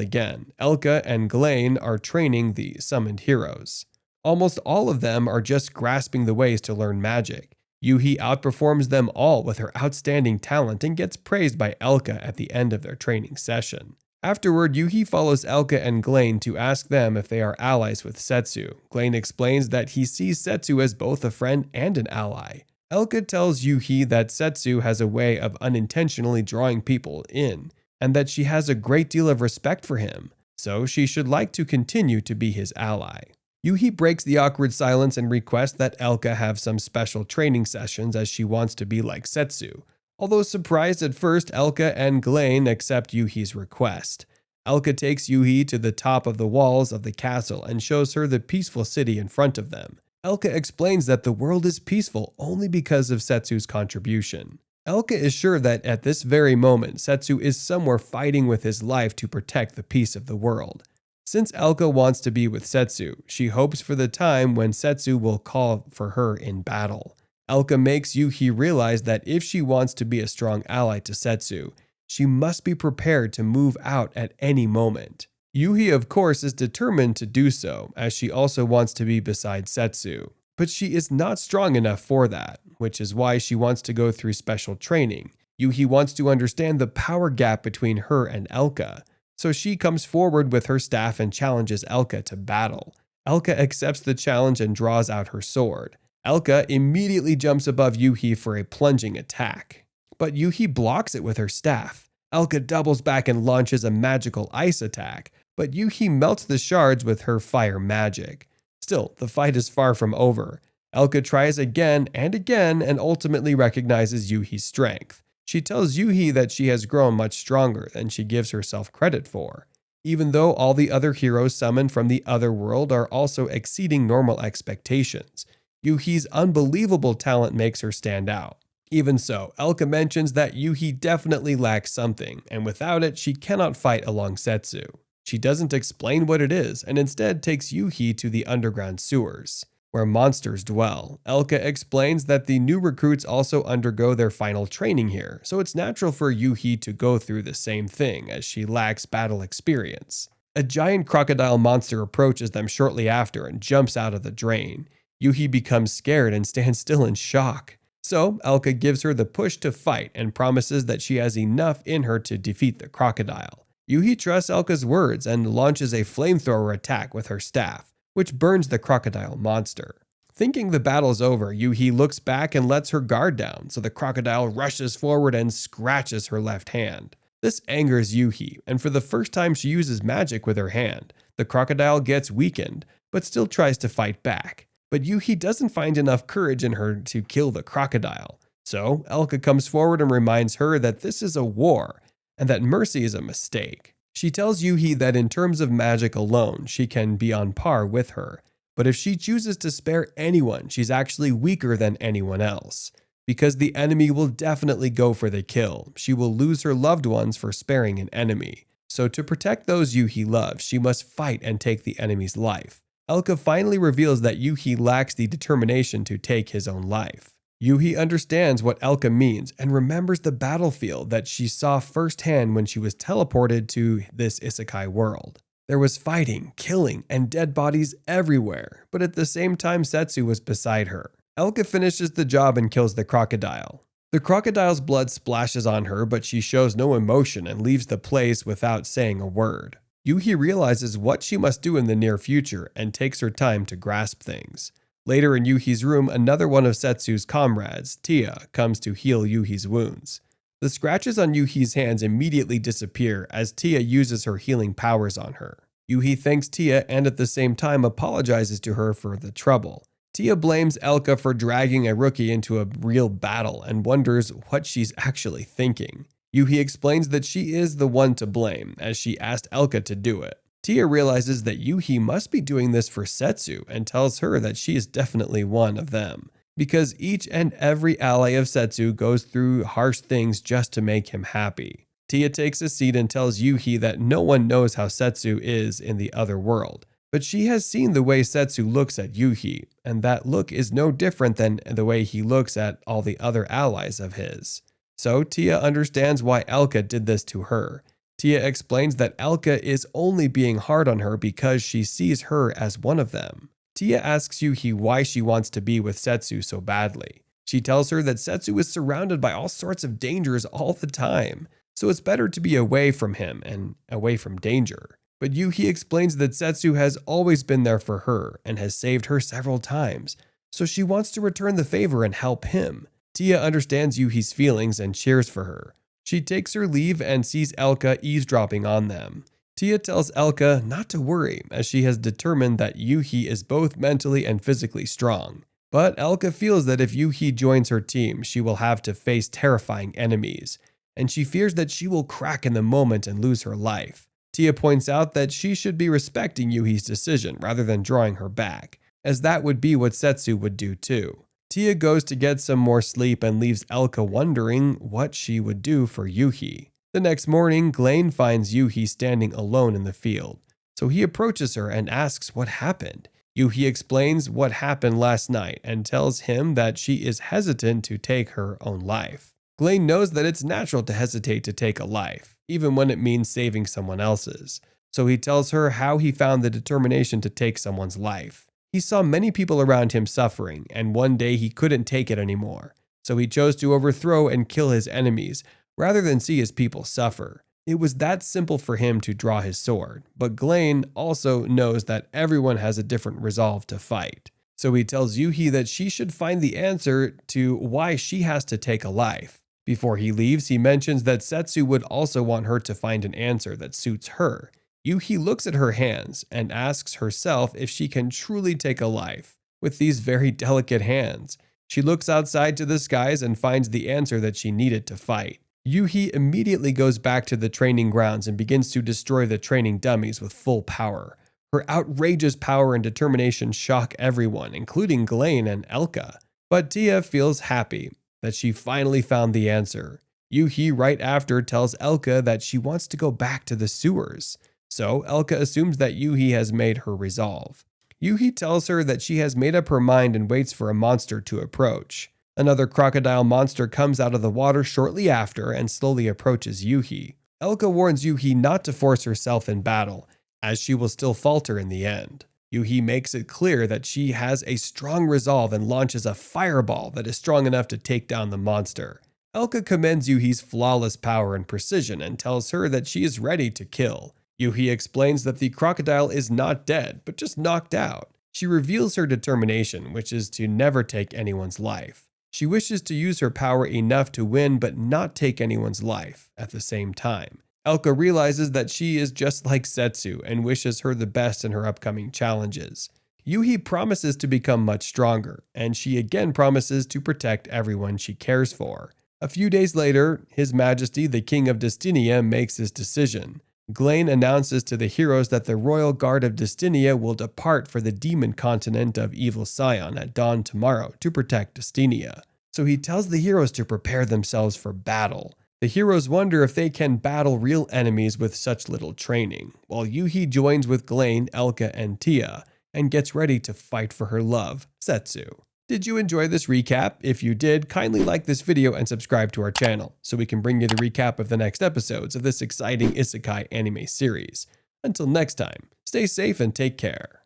again, Elka and Glein are training the summoned heroes. Almost all of them are just grasping the ways to learn magic. Yuhi outperforms them all with her outstanding talent and gets praised by Elka at the end of their training session. Afterward, Yuhi follows Elka and Glein to ask them if they are allies with Setsu. Glein explains that he sees Setsu as both a friend and an ally. Elka tells Yuhi that Setsu has a way of unintentionally drawing people in, and that she has a great deal of respect for him, so she should like to continue to be his ally. Yuhi breaks the awkward silence and requests that Elka have some special training sessions as she wants to be like Setsu. Although surprised at first, Elka and Glein accept Yuhi's request. Elka takes Yuhi to the top of the walls of the castle and shows her the peaceful city in front of them. Elka explains that the world is peaceful only because of Setsu's contribution. Elka is sure that at this very moment, Setsu is somewhere fighting with his life to protect the peace of the world. Since Elka wants to be with Setsu, she hopes for the time when Setsu will call for her in battle. Elka makes Yuhi realize that if she wants to be a strong ally to Setsu, she must be prepared to move out at any moment. Yuhi, of course, is determined to do so, as she also wants to be beside Setsu. But she is not strong enough for that, which is why she wants to go through special training. Yuhi wants to understand the power gap between her and Elka, so she comes forward with her staff and challenges Elka to battle. Elka accepts the challenge and draws out her sword. Elka immediately jumps above Yuhi for a plunging attack, but Yuhi blocks it with her staff. Elka doubles back and launches a magical ice attack, but Yuhi melts the shards with her fire magic. Still, the fight is far from over. Elka tries again and ultimately recognizes Yuhi's strength. She tells Yuhi that she has grown much stronger than she gives herself credit for. Even though all the other heroes summoned from the other world are also exceeding normal expectations, Yuhi's unbelievable talent makes her stand out. Even so, Elka mentions that Yuhi definitely lacks something, and without it, she cannot fight along Setsu. She doesn't explain what it is, and instead takes Yuhi to the underground sewers, where monsters dwell. Elka explains that the new recruits also undergo their final training here, so it's natural for Yuhi to go through the same thing as she lacks battle experience. A giant crocodile monster approaches them shortly after and jumps out of the drain. Yuhi becomes scared and stands still in shock. So Elka gives her the push to fight and promises that she has enough in her to defeat the crocodile. Yuhi trusts Elka's words and launches a flamethrower attack with her staff, which burns the crocodile monster. Thinking the battle's over, Yuhi looks back and lets her guard down, so the crocodile rushes forward and scratches her left hand. This angers Yuhi, and for the first time she uses magic with her hand. The crocodile gets weakened, but still tries to fight back. But Yuhi doesn't find enough courage in her to kill the crocodile. So Elka comes forward and reminds her that this is a war, and that mercy is a mistake. She tells Yuhi that in terms of magic alone, she can be on par with her. But if she chooses to spare anyone, she's actually weaker than anyone else. Because the enemy will definitely go for the kill. She will lose her loved ones for sparing an enemy. So to protect those Yuhi loves, she must fight and take the enemy's life. Elka finally reveals that Yuhi lacks the determination to take his own life. Yuhi understands what Elka means and remembers the battlefield that she saw firsthand when she was teleported to this isekai world. There was fighting, killing, and dead bodies everywhere, but at the same time Setsu was beside her. Elka finishes the job and kills the crocodile. The crocodile's blood splashes on her, but she shows no emotion and leaves the place without saying a word. Yuhi realizes what she must do in the near future and takes her time to grasp things. Later in Yuhi's room, another one of Setsu's comrades, Tia, comes to heal Yuhi's wounds. The scratches on Yuhi's hands immediately disappear as Tia uses her healing powers on her. Yuhi thanks Tia and at the same time apologizes to her for the trouble. Tia blames Elka for dragging a rookie into a real battle and wonders what she's actually thinking. Yuhi explains that she is the one to blame, as she asked Elka to do it. Tia realizes that Yuhi must be doing this for Setsu and tells her that she is definitely one of them, because each and every ally of Setsu goes through harsh things just to make him happy. Tia takes a seat and tells Yuhi that no one knows how Setsu is in the other world, but she has seen the way Setsu looks at Yuhi, and that look is no different than the way he looks at all the other allies of his. So Tia understands why Elka did this to her. Tia explains that Elka is only being hard on her because she sees her as one of them. Tia asks Yuhi why she wants to be with Setsu so badly. She tells her that Setsu is surrounded by all sorts of dangers all the time, so it's better to be away from him and away from danger. But Yuhi explains that Setsu has always been there for her and has saved her several times, so she wants to return the favor and help him. Tia understands Yuhi's feelings and cheers for her. She takes her leave and sees Elka eavesdropping on them. Tia tells Elka not to worry, as she has determined that Yuhi is both mentally and physically strong. But Elka feels that if Yuhi joins her team, she will have to face terrifying enemies, and she fears that she will crack in the moment and lose her life. Tia points out that she should be respecting Yuhi's decision rather than drawing her back, as that would be what Setsu would do too. Tia goes to get some more sleep and leaves Elka wondering what she would do for Yuhi. The next morning, Glain finds Yuhi standing alone in the field, so he approaches her and asks what happened. Yuhi explains what happened last night and tells him that she is hesitant to take her own life. Glain knows that it's natural to hesitate to take a life, even when it means saving someone else's, so he tells her how he found the determination to take someone's life. He saw many people around him suffering, and one day he couldn't take it anymore, so he chose to overthrow and kill his enemies rather than see his people suffer. It was that simple for him to draw his sword, but Glain also knows that everyone has a different resolve to fight. So he tells Yuhi that she should find the answer to why she has to take a life. Before he leaves, he mentions that Setsu would also want her to find an answer that suits her. Yuhi looks at her hands and asks herself if she can truly take a life with these very delicate hands. She looks outside to the skies and finds the answer that she needed to fight. Yuhi immediately goes back to the training grounds and begins to destroy the training dummies with full power. Her outrageous power and determination shock everyone, including Glain and Elka. But Tia feels happy that she finally found the answer. Yuhi right after tells Elka that she wants to go back to the sewers. So Elka assumes that Yuhi has made her resolve. Yuhi tells her that she has made up her mind and waits for a monster to approach. Another crocodile monster comes out of the water shortly after and slowly approaches Yuhi. Elka warns Yuhi not to force herself in battle, as she will still falter in the end. Yuhi makes it clear that she has a strong resolve and launches a fireball that is strong enough to take down the monster. Elka commends Yuhi's flawless power and precision and tells her that she is ready to kill. Yuhi explains that the crocodile is not dead, but just knocked out. She reveals her determination, which is to never take anyone's life. She wishes to use her power enough to win but not take anyone's life at the same time. Elka realizes that she is just like Setsu and wishes her the best in her upcoming challenges. Yuhi promises to become much stronger, and she again promises to protect everyone she cares for. A few days later, His Majesty the King of Destinia makes his decision. Glain announces to the heroes that the Royal Guard of Destinia will depart for the demon continent of Evil Scion at dawn tomorrow to protect Destinia. So he tells the heroes to prepare themselves for battle. The heroes wonder if they can battle real enemies with such little training, while Yuhi joins with Glain, Elka, and Tia, and gets ready to fight for her love, Setsu. Did you enjoy this recap? If you did, kindly like this video and subscribe to our channel, so we can bring you the recap of the next episodes of this exciting isekai anime series. Until next time, stay safe and take care.